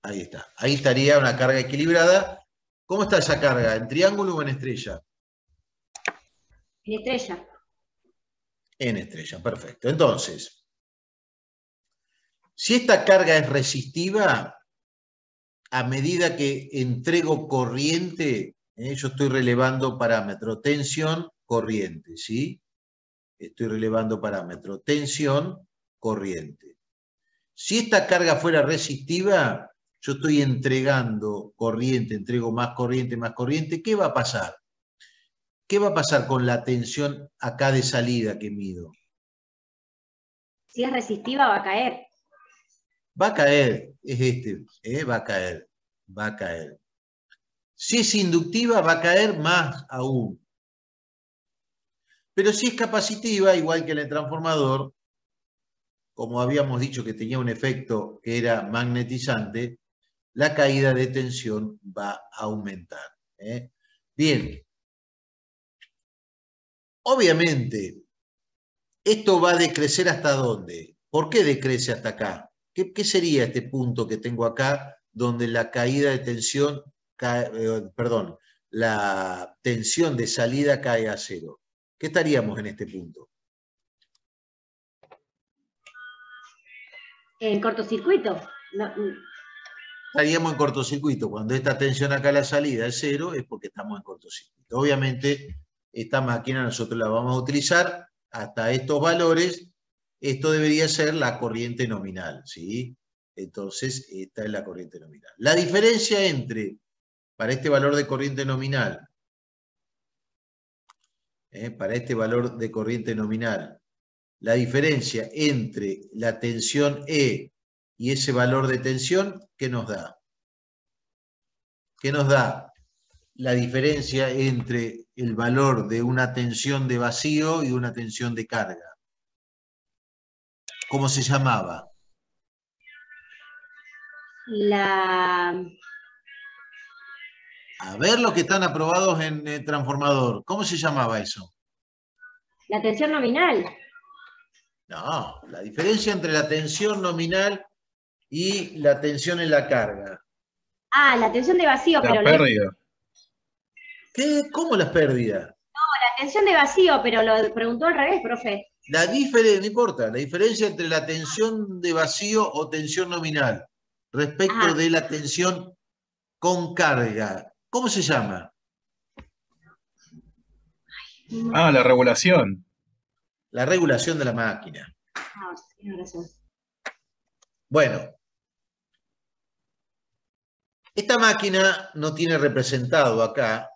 Ahí está. Ahí estaría una carga equilibrada. ¿Cómo está esa carga? ¿En triángulo o en estrella? En estrella. En estrella, perfecto. Entonces, si esta carga es resistiva, a medida que entrego corriente, yo estoy relevando parámetro tensión, corriente, ¿sí? Estoy relevando parámetro tensión, corriente. Si esta carga fuera resistiva, yo estoy entregando corriente, entrego más corriente, ¿qué va a pasar? ¿Qué va a pasar con la tensión acá de salida que mido? Si es resistiva va a caer. Va a caer, es va a caer. Si es inductiva va a caer más aún. Pero si es capacitiva, igual que en el transformador, como habíamos dicho que tenía un efecto que era magnetizante, la caída de tensión va a aumentar. Bien. Obviamente, esto va a decrecer ¿hasta dónde? ¿Por qué decrece hasta acá? ¿Qué sería este punto que tengo acá donde la caída de tensión, la tensión de salida cae a cero? ¿Qué estaríamos en este punto? En cortocircuito. No. Estaríamos en cortocircuito. Cuando esta tensión acá a la salida es cero, es porque estamos en cortocircuito. Obviamente, esta máquina nosotros la vamos a utilizar hasta estos valores. Esto debería ser la corriente nominal, ¿sí? Entonces, esta es la corriente nominal. La diferencia entre, para este valor de corriente nominal, la diferencia entre la tensión E y ese valor de tensión, ¿qué nos da? ¿Qué nos da la diferencia entre el valor de una tensión de vacío y una tensión de carga? ¿Cómo se llamaba? A ver los que están aprobados en el transformador. ¿Cómo se llamaba eso? La tensión nominal. No, la diferencia entre la tensión nominal y la tensión en la carga. Ah, la tensión de vacío, La pero pérdida. ¿Qué? ¿Cómo las pérdidas? la tensión de vacío, pero lo preguntó al revés, profe. La diferencia, no importa, la diferencia entre la tensión de vacío o tensión nominal respecto de la tensión con carga. ¿Cómo se llama? Ah, la regulación. La regulación de la máquina. Ah, tienes razón. Bueno, esta máquina no tiene representado acá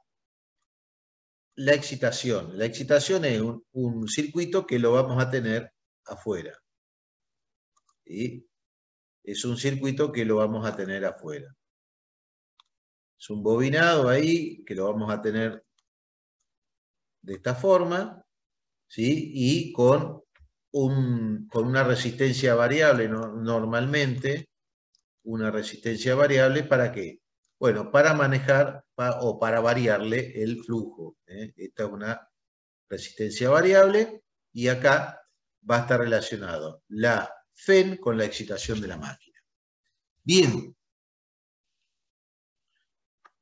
la excitación. La excitación es un circuito que lo vamos a tener afuera. ¿Sí? Es un circuito que lo vamos a tener afuera. Es un bobinado ahí que lo vamos a tener de esta forma, ¿sí? Y con una resistencia variable, normalmente, una resistencia variable, ¿para qué? Bueno, para manejar o para variarle el flujo. Esta es una resistencia variable y acá va a estar relacionado la FEN con la excitación de la máquina. Bien.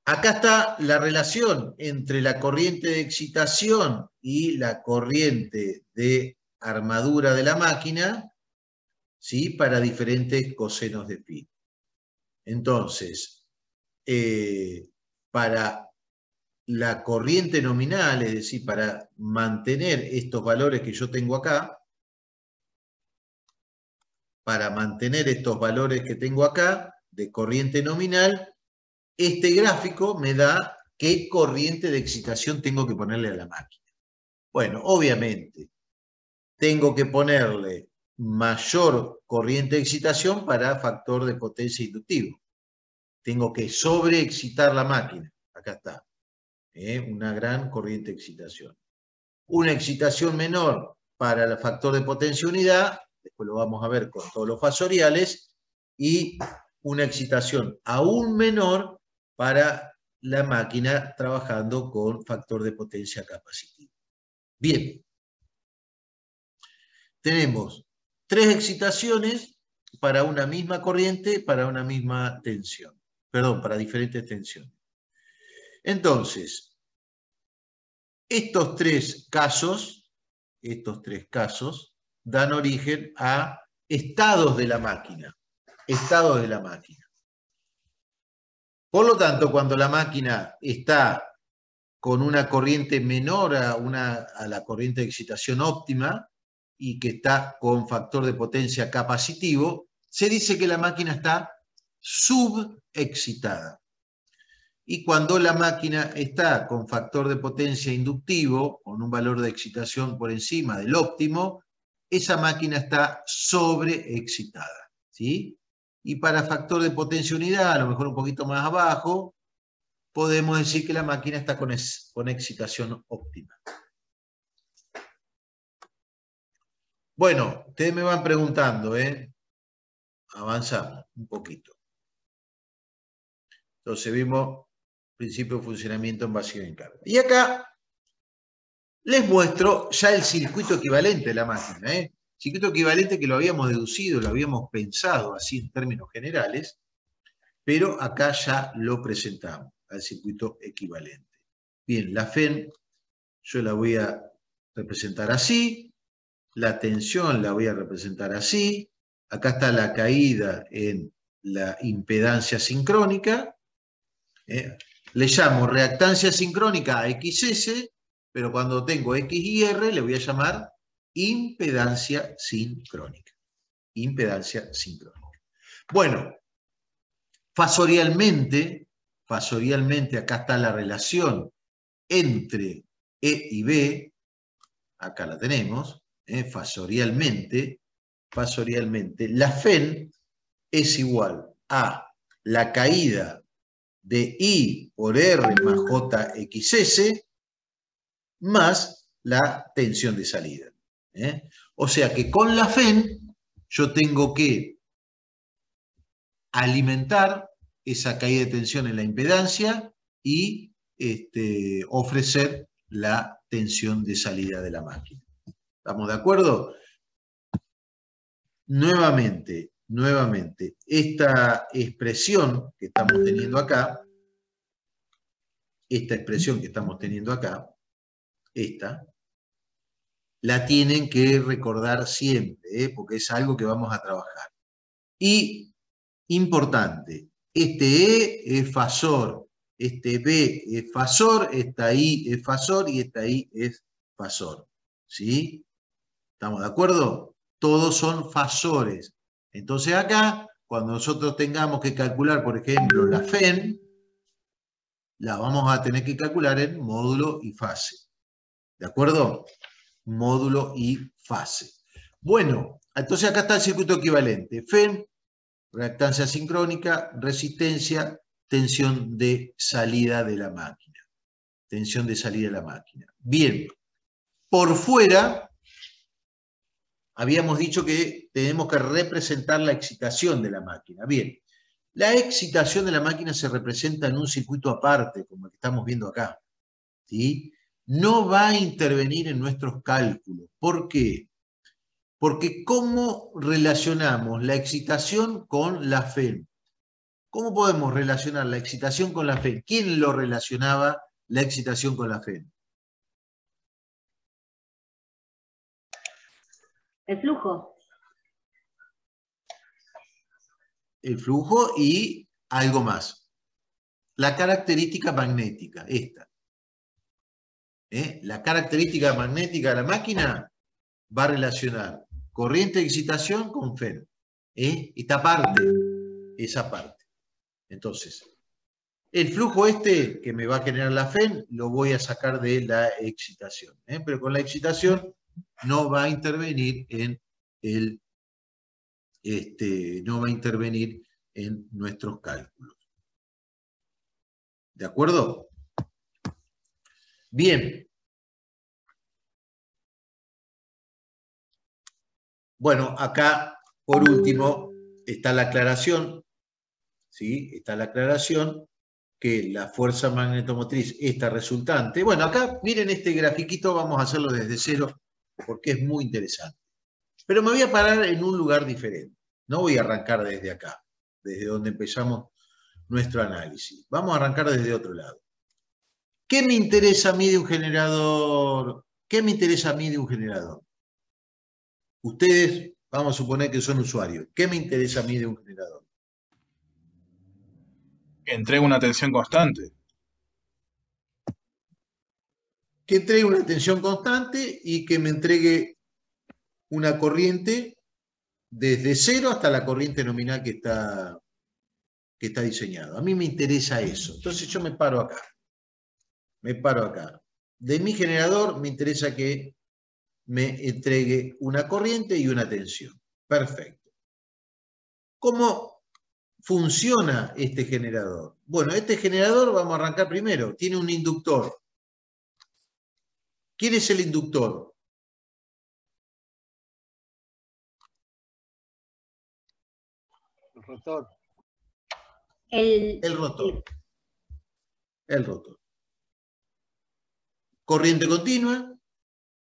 Acá está la relación entre la corriente de excitación y la corriente de armadura de la máquina, ¿sí? Para diferentes cosenos de pi. Entonces, para la corriente nominal, es decir, para mantener estos valores que yo tengo acá, de corriente nominal, este gráfico me da qué corriente de excitación tengo que ponerle a la máquina. Bueno, obviamente, tengo que ponerle mayor corriente de excitación para factor de potencia inductivo. Tengo que sobreexcitar la máquina. Acá está. Una gran corriente de excitación. Una excitación menor para el factor de potencia unidad, después lo vamos a ver con todos los fasoriales, y una excitación aún menor para la máquina trabajando con factor de potencia capacitivo. Bien. Tenemos 3 excitaciones para una misma corriente, para una misma tensión. Perdón, para diferentes tensiones. Entonces, estos tres casos dan origen a estados de la máquina. Estados de la máquina. Por lo tanto, cuando la máquina está con una corriente menor a la corriente de excitación óptima y que está con factor de potencia capacitivo, se dice que la máquina está subexcitada. Y cuando la máquina está con factor de potencia inductivo, con un valor de excitación por encima del óptimo, esa máquina está sobreexcitada, ¿sí? Y para factor de potencia unidad, a lo mejor un poquito más abajo, podemos decir que la máquina está con excitación óptima. Bueno, ustedes me van preguntando, avanzamos un poquito. Entonces vimos principio de funcionamiento en vacío y en carga. Y acá les muestro ya el circuito equivalente de la máquina. Circuito equivalente que lo habíamos deducido, lo habíamos pensado así en términos generales, pero acá ya lo presentamos, al circuito equivalente. Bien, la FEN yo la voy a representar así, la tensión la voy a representar así, acá está la caída en la impedancia sincrónica, le llamo reactancia sincrónica a XS, pero cuando tengo X y R le voy a llamar impedancia sincrónica. Impedancia sincrónica. Bueno, fasorialmente acá está la relación entre E y B, acá la tenemos, fasorialmente, la FEN es igual a la caída de I por R más JXS más la tensión de salida. O sea que con la FEN yo tengo que alimentar esa caída de tensión en la impedancia y ofrecer la tensión de salida de la máquina. ¿Estamos de acuerdo? Nuevamente, nuevamente, esta expresión que estamos teniendo acá, esta, la tienen que recordar siempre, porque es algo que vamos a trabajar. Y, importante, este E es fasor, este B es fasor, esta I es fasor y esta I es fasor. ¿Sí? ¿Estamos de acuerdo? Todos son fasores. Entonces acá, cuando nosotros tengamos que calcular, por ejemplo, la FEN, la vamos a tener que calcular en módulo y fase. ¿De acuerdo? Módulo y fase. Bueno, entonces acá está el circuito equivalente. FEN, reactancia sincrónica, resistencia, tensión de salida de la máquina. Tensión de salida de la máquina. Bien, por fuera, habíamos dicho que tenemos que representar la excitación de la máquina. Bien, la excitación de la máquina se representa en un circuito aparte, como el que estamos viendo acá. ¿Sí? No va a intervenir en nuestros cálculos. ¿Por qué? Porque ¿cómo relacionamos la excitación con la FEN? ¿Cómo podemos relacionar la excitación con la FEN? ¿Quién lo relacionaba la excitación con la FEN? El flujo. El flujo y algo más. La característica magnética, esta. La característica magnética de la máquina va a relacionar corriente de excitación con FEN. Esta parte, esa parte. Entonces, el flujo este que me va a generar la FEN lo voy a sacar de la excitación. Pero con la excitación no va a intervenir en el no va a intervenir en nuestros cálculos. ¿De acuerdo? Bien. Bueno, acá, por último, está la aclaración. ¿Sí? Está la aclaración que la fuerza magnetomotriz, esta resultante. Bueno, acá, miren este grafiquito, vamos a hacerlo desde cero, porque es muy interesante. Pero me voy a parar en un lugar diferente. No voy a arrancar desde acá, desde donde empezamos nuestro análisis. Vamos a arrancar desde otro lado. ¿Qué me interesa a mí de un generador? ¿Qué me interesa a mí de un generador? Ustedes, vamos a suponer que son usuarios. ¿Qué me interesa a mí de un generador? Que entrega una tensión constante. Que entregue una tensión constante y que me entregue una corriente desde cero hasta la corriente nominal que está diseñado. A mí me interesa eso. Entonces yo me paro acá. De mi generador me interesa que me entregue una corriente y una tensión. Perfecto. ¿Cómo funciona este generador? Bueno, este generador, vamos a arrancar primero, tiene un inductor. ¿Quién es el inductor? El rotor. El rotor. El rotor. Corriente continua,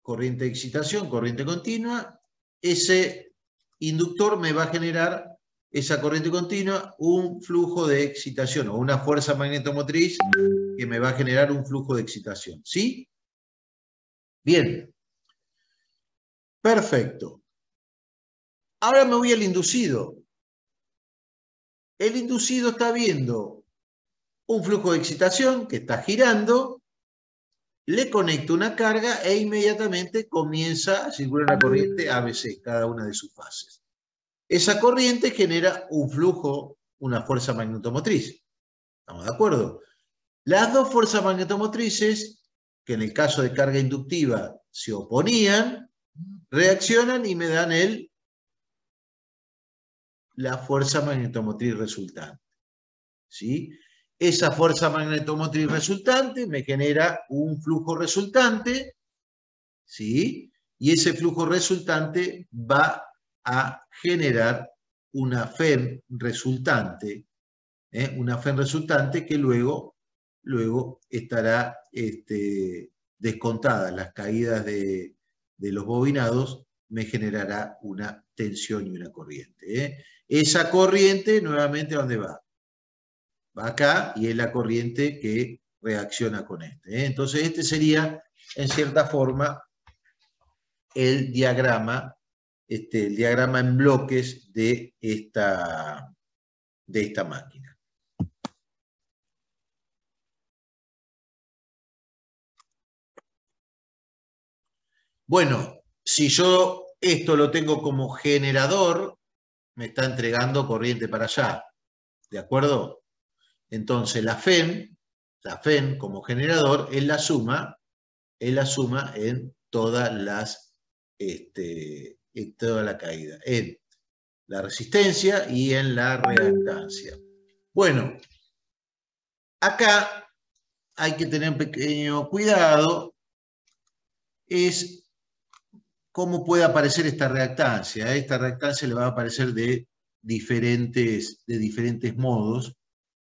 corriente de excitación, corriente continua. Ese inductor me va a generar, esa corriente continua, un flujo de excitación o una fuerza magnetomotriz que me va a generar un flujo de excitación. ¿Sí? Bien. Perfecto. Ahora me voy al inducido. El inducido está viendo un flujo de excitación que está girando, le conecto una carga e inmediatamente comienza a circular una corriente ABC, cada una de sus fases. Esa corriente genera un flujo, una fuerza magnetomotriz. ¿Estamos de acuerdo? Las dos fuerzas magnetomotrices, que en el caso de carga inductiva se oponían, reaccionan y me dan la fuerza magnetomotriz resultante. ¿Sí? Esa fuerza magnetomotriz resultante me genera un flujo resultante, ¿sí? Y ese flujo resultante va a generar una FEN resultante, una FEN resultante que luego estará descontada. Las caídas de los bobinados me generará una tensión y una corriente. Esa corriente, nuevamente, ¿a dónde va? Va acá y es la corriente que reacciona con este. Entonces, este sería, en cierta forma, el diagrama en bloques de esta máquina. Bueno, si yo esto lo tengo como generador, me está entregando corriente para allá. ¿De acuerdo? Entonces la FEM como generador es la suma en todas en toda la caída, en la resistencia y en la reactancia. Bueno, acá hay que tener un pequeño cuidado, es cómo puede aparecer esta reactancia. Esta reactancia le va a aparecer de diferentes modos.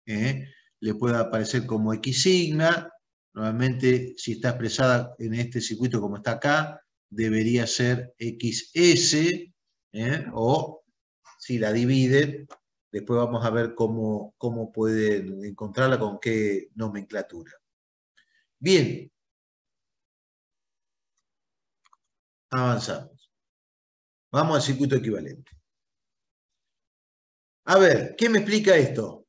Le puede aparecer como X sigma. Normalmente, si está expresada en este circuito como está acá, debería ser XS, o si la dividen, después vamos a ver cómo pueden encontrarla, con qué nomenclatura. Bien. Avanzamos. Vamos al circuito equivalente. A ver, ¿qué me explica esto?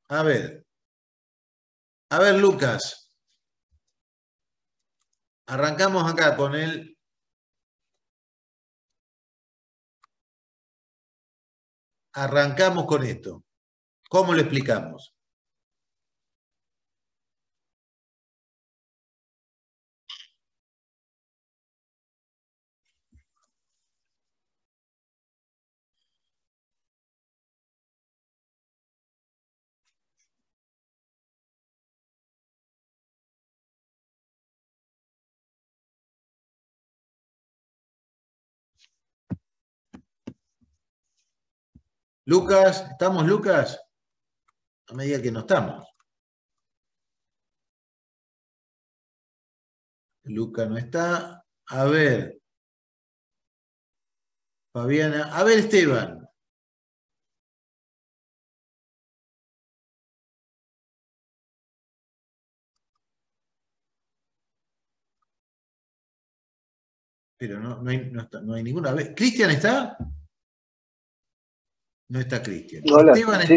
A ver, Lucas. Arrancamos acá con el... Arrancamos con esto. ¿Cómo lo explicamos? Lucas, ¿estamos, Lucas? A medida que no estamos. Lucas no está. A ver. Fabiana. A ver, Esteban. Pero no hay ninguna vez. ¿Cristian está? No está Cristian. Esteban sí.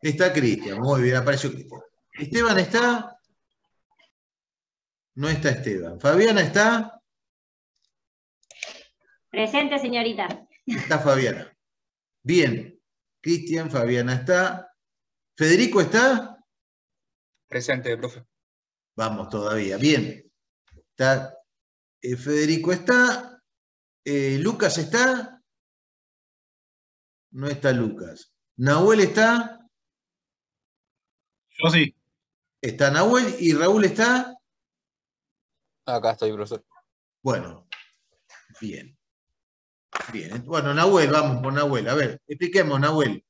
Está Cristian. Muy bien, apareció Cristian. ¿Esteban está? No está Esteban. ¿Fabiana está? Presente, señorita. Está Fabiana. Bien. Cristian, Fabiana está. ¿Federico está? Presente, profe. Vamos todavía. Bien. Está, Federico está. ¿Lucas está? No está Lucas. ¿Nahuel está? Yo sí. Está Nahuel. ¿Y Raúl está? Acá estoy, profesor. Bueno, bien. Bien. Bueno, Nahuel, vamos por Nahuel. A ver, expliquemos, Nahuel.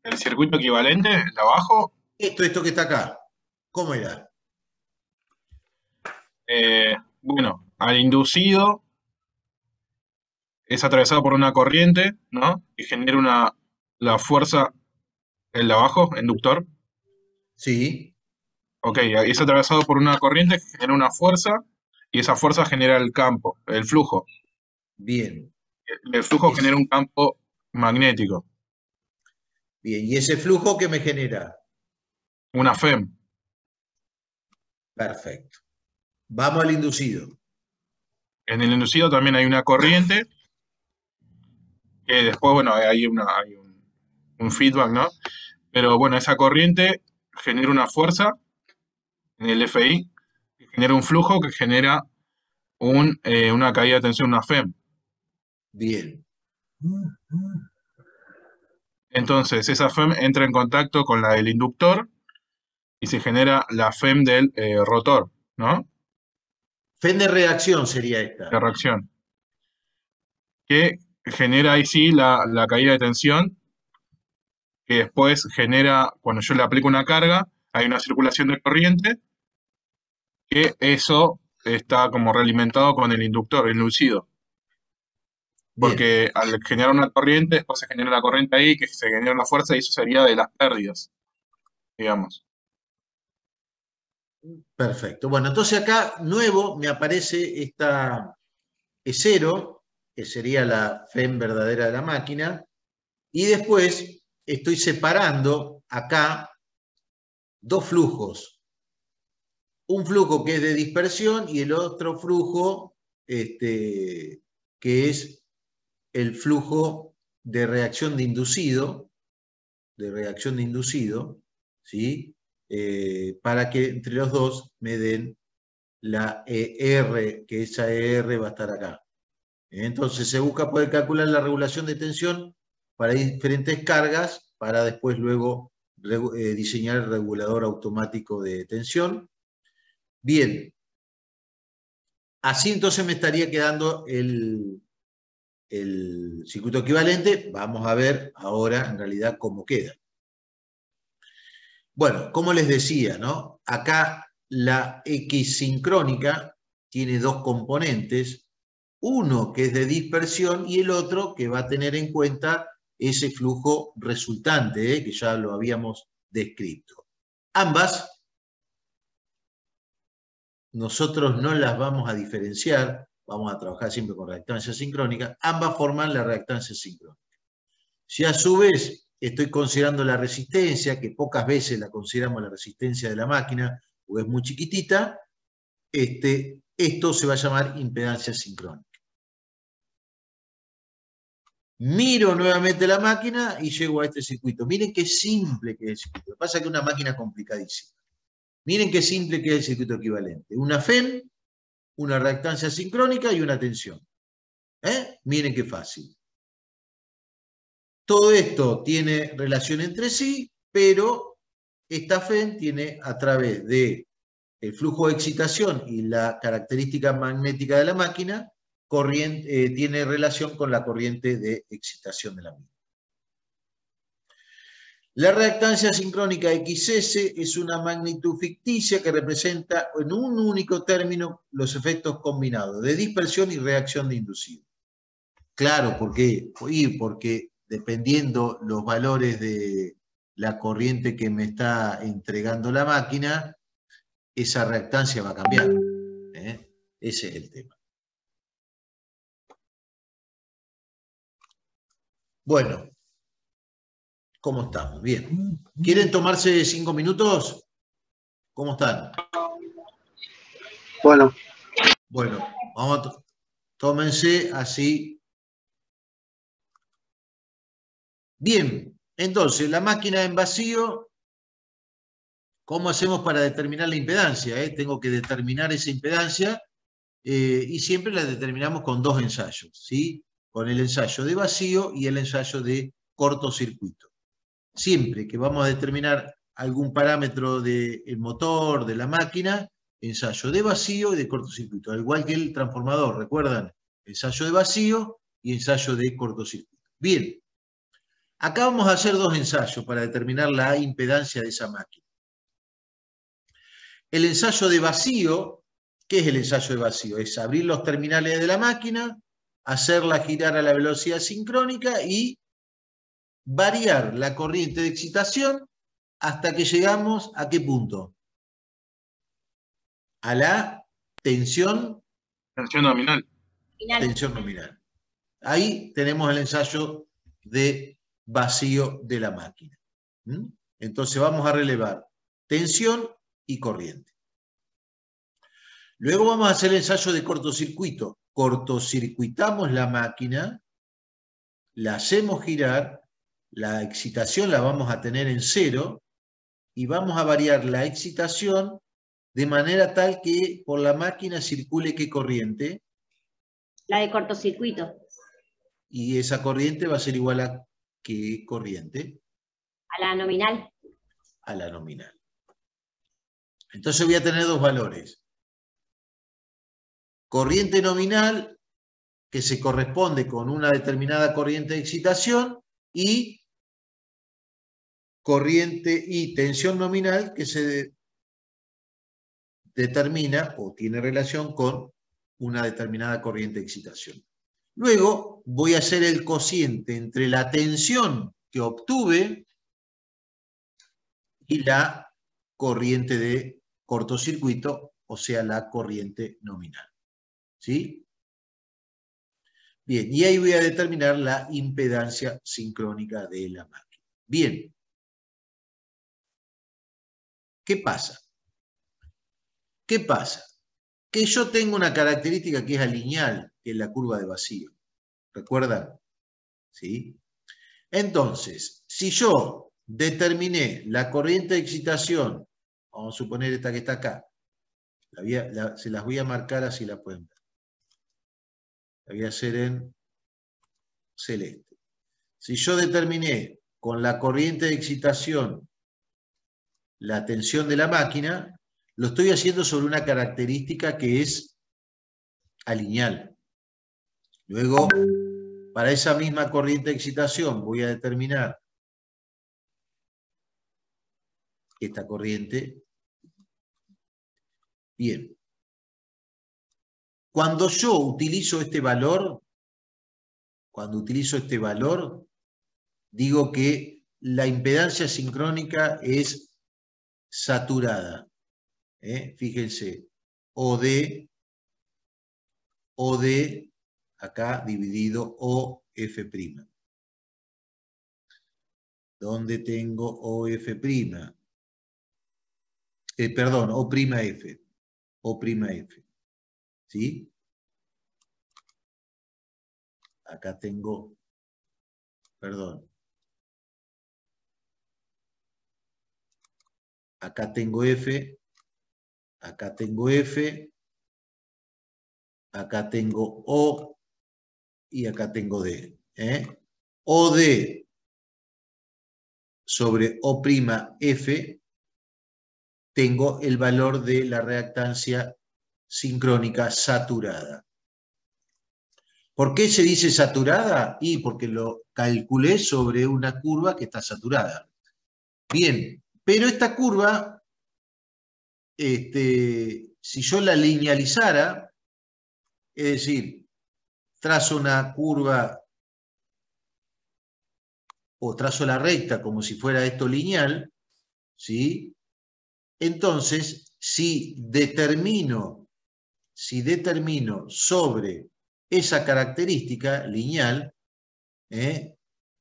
¿El circuito equivalente, el de abajo? Esto que está acá. ¿Cómo era? Bueno, al inducido es atravesado por una corriente, ¿no? Y genera la fuerza, el de abajo, inductor. Sí. Ok, es atravesado por una corriente que genera una fuerza y esa fuerza genera el campo, el flujo. Bien. El flujo genera un campo magnético. Bien, ¿y ese flujo qué me genera? Una FEM. Perfecto. Vamos al inducido. En el inducido también hay una corriente que después, bueno, hay un feedback, ¿no? Pero bueno, esa corriente genera una fuerza en el FI, que genera un flujo que genera una caída de tensión, una FEM. Bien. Entonces, esa FEM entra en contacto con la del inductor y se genera la FEM del rotor, ¿no? FEM de reacción sería esta. De reacción. Que genera ahí sí la caída de tensión, que después genera, cuando yo le aplico una carga, hay una circulación de corriente, que eso está como realimentado con el inductor, el lucido. Porque al generar una corriente, después se genera la corriente ahí, que se genera una fuerza, y eso sería de las pérdidas, digamos. Perfecto. Bueno, entonces acá nuevo me aparece esta E0, que sería la FEM verdadera de la máquina, y después estoy separando acá dos flujos. Un flujo que es de dispersión y el otro flujo que es el flujo de reacción de inducido, ¿sí? Para que entre los dos me den la ER, que esa ER va a estar acá. Entonces se busca poder calcular la regulación de tensión para diferentes cargas, para después luego diseñar el regulador automático de tensión. Bien, así entonces me estaría quedando el circuito equivalente. Vamos a ver ahora en realidad cómo queda. Bueno, como les decía, ¿no? Acá la X sincrónica tiene dos componentes, uno que es de dispersión y el otro que va a tener en cuenta ese flujo resultante, que ya lo habíamos descrito. Ambas nosotros no las vamos a diferenciar, vamos a trabajar siempre con reactancia sincrónica, ambas forman la reactancia sincrónica. Si a su vez estoy considerando la resistencia, que pocas veces la consideramos la resistencia de la máquina, o es muy chiquitita, esto se va a llamar impedancia sincrónica. Miro nuevamente la máquina y llego a este circuito. Miren qué simple que es el circuito. Lo que pasa es que es una máquina complicadísima. Miren qué simple que es el circuito equivalente. Una FEM, una reactancia sincrónica y una tensión. Miren qué fácil. Todo esto tiene relación entre sí, pero esta FEM tiene a través de el flujo de excitación y la característica magnética de la máquina, tiene relación con la corriente de excitación de la misma. La reactancia sincrónica XS es una magnitud ficticia que representa en un único término los efectos combinados de dispersión y reacción de inducido. Claro, ¿por qué? Porque dependiendo los valores de la corriente que me está entregando la máquina, esa reactancia va a cambiar. Ese es el tema. Bueno, ¿cómo estamos? Bien. ¿Quieren tomarse 5 minutos? ¿Cómo están? Bueno. Bueno, tómense así. Bien, entonces, la máquina en vacío, ¿cómo hacemos para determinar la impedancia? Tengo que determinar esa impedancia y siempre la determinamos con dos ensayos, ¿sí? Con el ensayo de vacío y el ensayo de cortocircuito. Siempre que vamos a determinar algún parámetro del motor, de la máquina, ensayo de vacío y de cortocircuito. Al igual que el transformador, ¿recuerdan? Ensayo de vacío y ensayo de cortocircuito. Bien, acá vamos a hacer dos ensayos para determinar la impedancia de esa máquina. El ensayo de vacío, ¿qué es el ensayo de vacío? Es abrir los terminales de la máquina, hacerla girar a la velocidad sincrónica y variar la corriente de excitación hasta que llegamos ¿a qué punto? A la tensión nominal. Tensión nominal. Ahí tenemos el ensayo de vacío de la máquina. Entonces vamos a relevar tensión y corriente. Luego vamos a hacer el ensayo de cortocircuito. Cortocircuitamos la máquina, la hacemos girar, la excitación la vamos a tener en 0 y vamos a variar la excitación de manera tal que por la máquina circule ¿qué corriente? La de cortocircuito. Y esa corriente va a ser igual a ¿qué corriente? A la nominal. A la nominal. Entonces voy a tener dos valores. Corriente nominal, que se corresponde con una determinada corriente de excitación, y corriente y tensión nominal, que se determina o tiene relación con una determinada corriente de excitación. Luego voy a hacer el cociente entre la tensión que obtuve y la corriente de cortocircuito, o sea, la corriente nominal. ¿Sí? Bien, y ahí voy a determinar la impedancia sincrónica de la máquina. Bien. ¿Qué pasa? ¿Qué pasa? Que yo tengo una característica que es alineal, que es la curva de vacío. ¿Recuerdan? ¿Sí? Entonces, si yo determiné la corriente de excitación, vamos a suponer esta que está acá, se las voy a marcar así la pueden ver. La voy a hacer en celeste. Si yo determiné con la corriente de excitación la tensión de la máquina, lo estoy haciendo sobre una característica que es alineal. Luego, para esa misma corriente de excitación voy a determinar esta corriente. Bien. Cuando yo utilizo este valor, digo que la impedancia sincrónica es saturada. Fíjense, OD, acá dividido OF'. ¿Dónde tengo OF'? Perdón, O'F. O'F. ¿Sí? Acá tengo, perdón. Acá tengo F, acá tengo F, acá tengo O y acá tengo D. OD sobre O'F tengo el valor de la reactancia sincrónica saturada. ¿Por qué se dice saturada? Y porque lo calculé sobre una curva que está saturada. Bien, pero esta curva, si yo la linealizara, es decir, trazo una curva o trazo la recta como si fuera esto lineal, ¿sí? Entonces, si determino sobre esa característica lineal,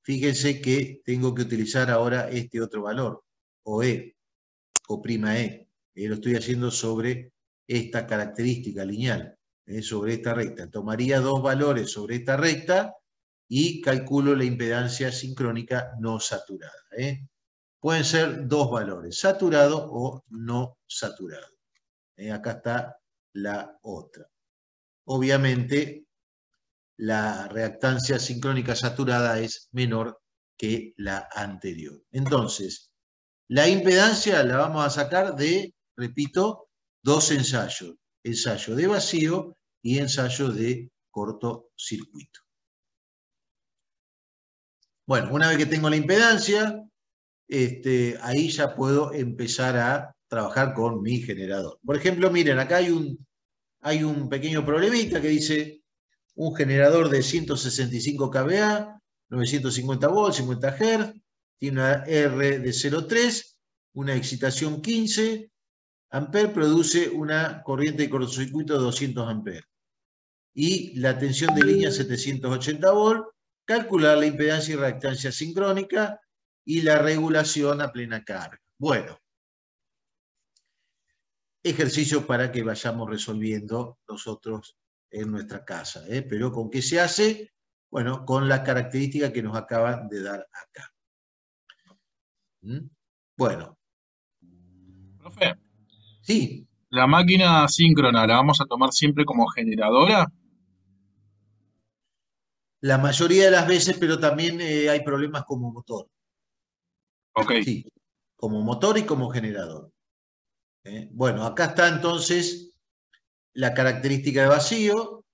fíjense que tengo que utilizar ahora este otro valor, OE, O'E. Lo estoy haciendo sobre esta característica lineal, sobre esta recta. Tomaría dos valores sobre esta recta y calculo la impedancia sincrónica no saturada. Pueden ser dos valores, saturado o no saturado. Acá está la otra. Obviamente, la reactancia sincrónica saturada es menor que la anterior. Entonces, la impedancia la vamos a sacar de, repito, dos ensayos. Ensayo de vacío y ensayo de cortocircuito. Bueno, una vez que tengo la impedancia, ahí ya puedo empezar a trabajar con mi generador. Por ejemplo, miren, acá hay un pequeño problemita que dice un generador de 165 kVA, 950 volts, 50 Hz, tiene una R de 0,3, una excitación 15 amperes, produce una corriente de cortocircuito de 200 amperes. Y la tensión de línea 780 volts, calcular la impedancia y reactancia sincrónica y la regulación a plena carga. Bueno, ejercicio para que vayamos resolviendo nosotros en nuestra casa. Pero ¿con qué se hace? Bueno, con las características que nos acaban de dar acá. Bueno. Profe. Sí. ¿La máquina síncrona la vamos a tomar siempre como generadora? La mayoría de las veces, pero también hay problemas como motor. Ok. Sí, como motor y como generador. Bueno, acá está entonces la característica de vacío,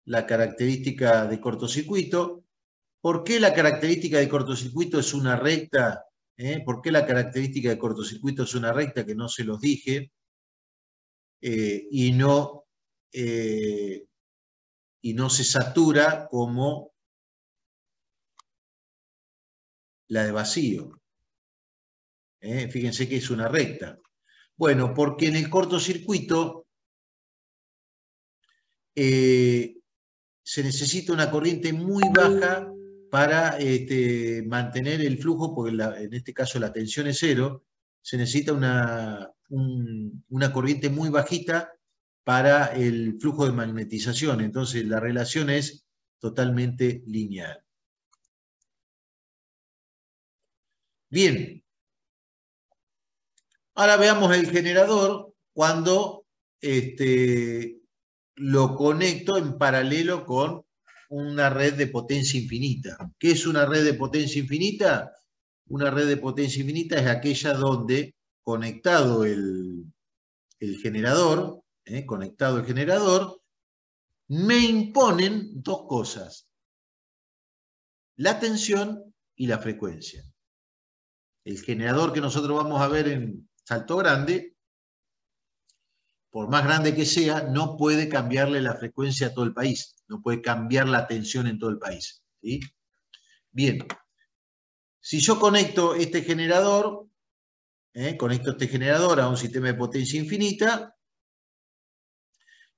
la característica de cortocircuito. ¿Por qué la característica de cortocircuito es una recta? ¿Por qué la característica de cortocircuito es una recta? Que no se los dije. y no se satura como la de vacío. Fíjense que es una recta. Bueno, porque en el cortocircuito se necesita una corriente muy baja para mantener el flujo, porque en este caso la tensión es 0, se necesita una corriente muy bajita para el flujo de magnetización. Entonces la relación es totalmente lineal. Bien. Ahora veamos el generador cuando lo conecto en paralelo con una red de potencia infinita. ¿Qué es una red de potencia infinita? Una red de potencia infinita es aquella donde, conectado el generador, me imponen dos cosas: la tensión y la frecuencia. El generador que nosotros vamos a ver en Salto Grande, por más grande que sea, no puede cambiarle la frecuencia a todo el país, no puede cambiar la tensión en todo el país, ¿sí? Bien, si yo conecto este generador a un sistema de potencia infinita,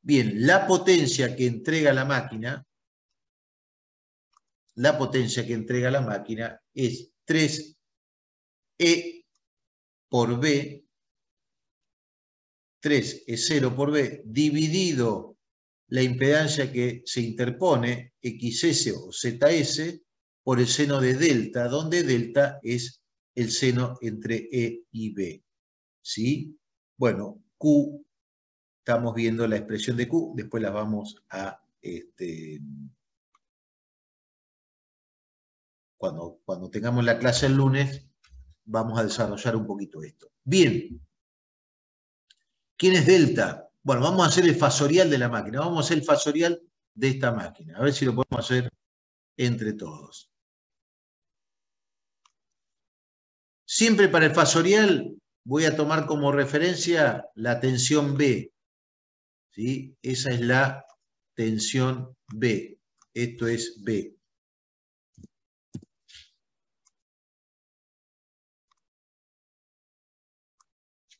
bien, la potencia que entrega la máquina es 3E por B, 3 es 0 por B, dividido la impedancia que se interpone, XS o ZS, por el seno de delta, donde delta es el seno entre E y B. ¿Sí? Bueno, Q, estamos viendo la expresión de Q, después la vamos a... Cuando tengamos la clase el lunes, vamos a desarrollar un poquito esto. Bien. ¿Quién es delta? Bueno, vamos a hacer el fasorial de la máquina. Vamos a hacer el fasorial de esta máquina. A ver si lo podemos hacer entre todos. Siempre para el fasorial voy a tomar como referencia la tensión B. ¿Sí? Esa es la tensión B. Esto es B.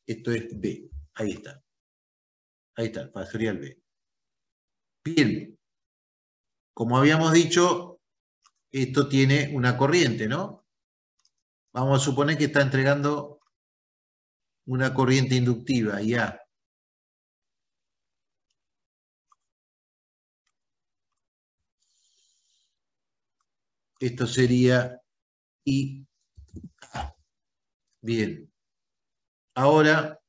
Esto es B. Ahí está. Ahí está, el fasorial B. Bien. Como habíamos dicho, esto tiene una corriente, ¿no? Vamos a suponer que está entregando una corriente inductiva, IA. Esto sería I. Bien. Ahora,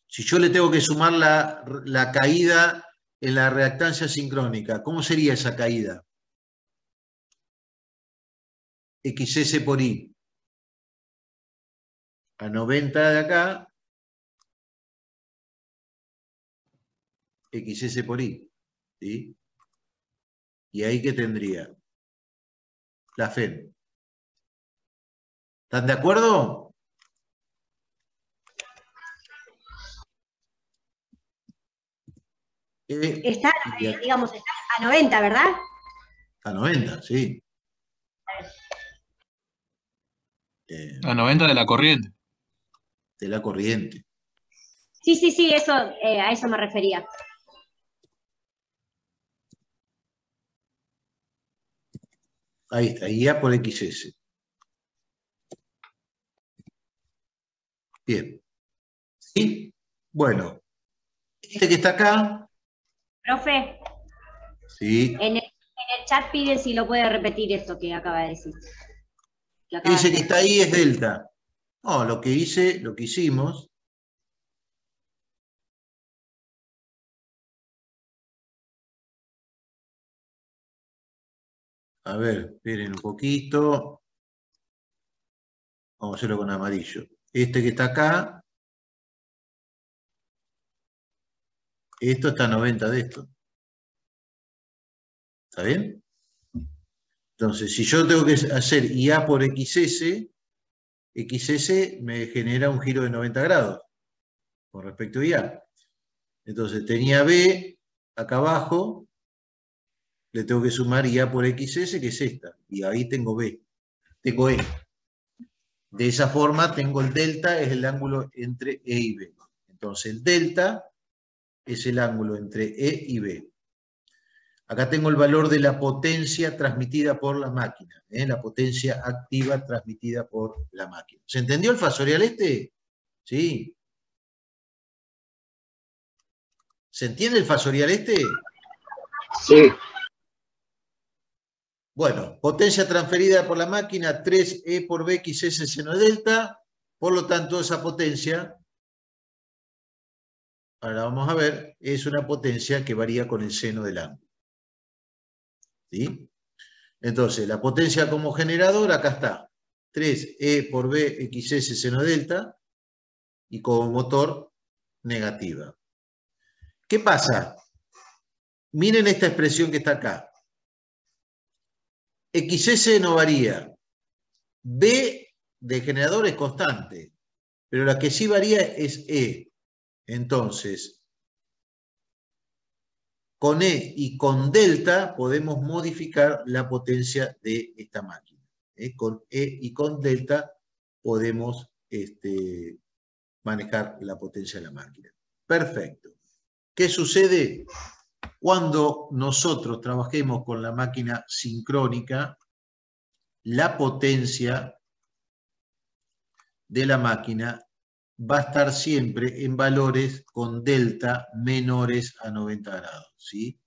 si yo le tengo que sumar la caída en la reactancia sincrónica, ¿cómo sería esa caída? XS por I. A 90 de acá, XS por I. ¿Sí? ¿Y ahí qué tendría? La FEM. ¿Están de acuerdo? Está, digamos, está a 90, ¿verdad? A 90, sí. A 90 de la corriente. De la corriente. Sí, eso, a eso me refería. Ahí está, IA por XS. Bien. ¿Sí? Bueno, este que está acá. Profe, sí. En el chat piden si lo puede repetir esto que acaba de decir. Ese que está ahí es delta. No, lo que hicimos. A ver, esperen un poquito. Vamos a hacerlo con amarillo. Este que está acá. Esto está a 90 de esto. ¿Está bien? Entonces, si yo tengo que hacer IA por XS, XS me genera un giro de 90 grados. con respecto a IA. Entonces tenía B acá abajo, le tengo que sumar IA por XS, que es esta, y ahí tengo B, tengo E. De esa forma tengo el delta, es el ángulo entre E y B. Entonces el delta es el ángulo entre E y B. Acá tengo el valor de la potencia transmitida por la máquina, la potencia activa transmitida por la máquina. ¿Se entendió el fasorial este? ¿Sí? ¿Se entiende el fasorial este? Sí. Bueno, potencia transferida por la máquina, 3E por BXS seno de delta. Por lo tanto, esa potencia, ahora vamos a ver, es una potencia que varía con el seno del ángulo. ¿Sí? Entonces, la potencia como generador, acá está. 3E por BXS seno de delta. Y como motor, negativa. ¿Qué pasa? Miren esta expresión que está acá. XS no varía. B de generador es constante, pero la que sí varía es E. Entonces, con E y con delta podemos modificar la potencia de esta máquina. Con E y con delta podemos manejar la potencia de la máquina. Perfecto. ¿Qué sucede? Cuando nosotros trabajemos con la máquina sincrónica, la potencia de la máquina va a estar siempre en valores con delta menores a 90 grados, ¿sí?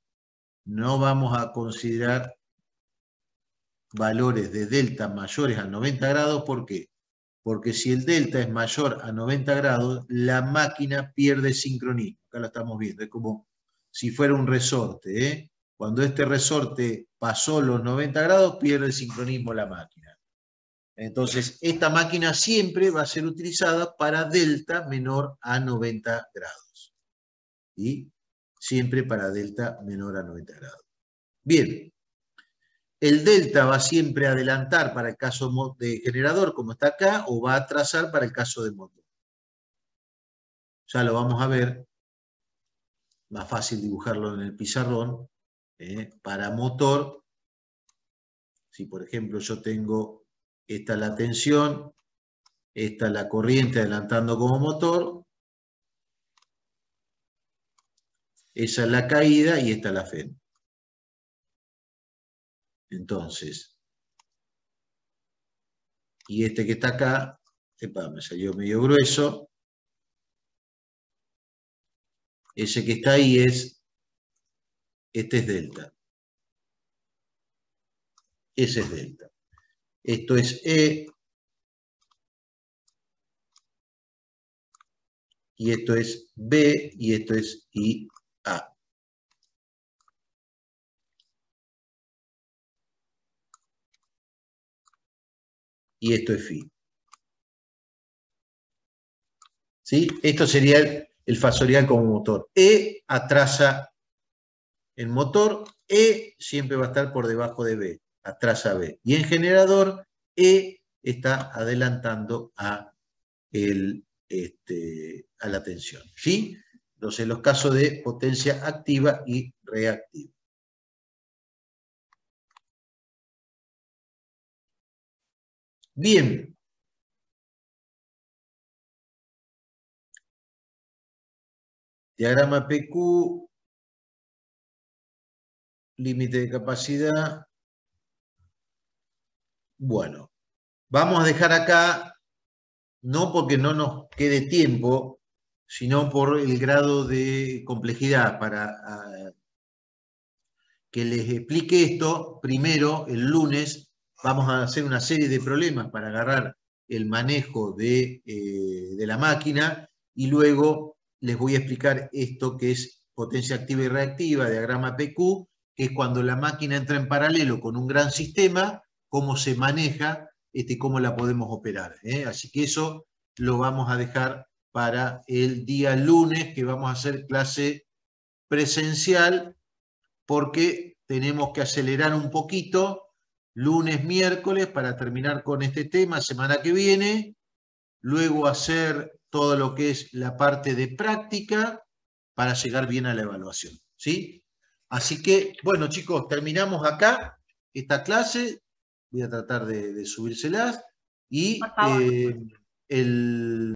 No vamos a considerar valores de delta mayores a 90 grados, ¿por qué? Porque si el delta es mayor a 90 grados, la máquina pierde sincronismo. Acá lo estamos viendo, es como si fuera un resorte, ¿eh? Cuando este resorte pasó los 90 grados, pierde el sincronismo la máquina. Entonces, esta máquina siempre va a ser utilizada para delta menor a 90 grados. ¿Sí? Siempre para delta menor a 90 grados. Bien. El delta va siempre a adelantar para el caso de generador, como está acá, o va a atrasar para el caso de motor. Ya lo vamos a ver. Más fácil dibujarlo en el pizarrón. Para motor, si por ejemplo yo tengo, esta es la tensión, esta es la corriente adelantando como motor, esa es la caída y esta es la FEN. Entonces, y este que está acá, me salió medio grueso, ese que está ahí este es delta. Ese es delta. Esto es E. Y esto es B. Y esto es IA. Y esto es Φ. ¿Sí? Esto sería el fasorial como motor. E atrasa el motor. E siempre va a estar por debajo de B. Atrasa B. Y en generador, E está adelantando a la tensión. ¿Sí? Entonces, los casos de potencia activa y reactiva. Bien. Diagrama PQ. Límite de capacidad. Bueno. Vamos a dejar acá, no porque no nos quede tiempo, sino por el grado de complejidad, para que les explique esto. Primero, el lunes, vamos a hacer una serie de problemas para agarrar el manejo de la máquina, y luego les voy a explicar esto que es potencia activa y reactiva, diagrama PQ, que es cuando la máquina entra en paralelo con un gran sistema, cómo se maneja, cómo la podemos operar. Así que eso lo vamos a dejar para el día lunes, que vamos a hacer clase presencial, porque tenemos que acelerar un poquito, lunes, miércoles, para terminar con este tema semana que viene, luego hacer todo lo que es la parte de práctica para llegar bien a la evaluación, ¿sí? Así que, bueno, chicos, terminamos acá esta clase. Voy a tratar de subírselas. Y Por favor. el...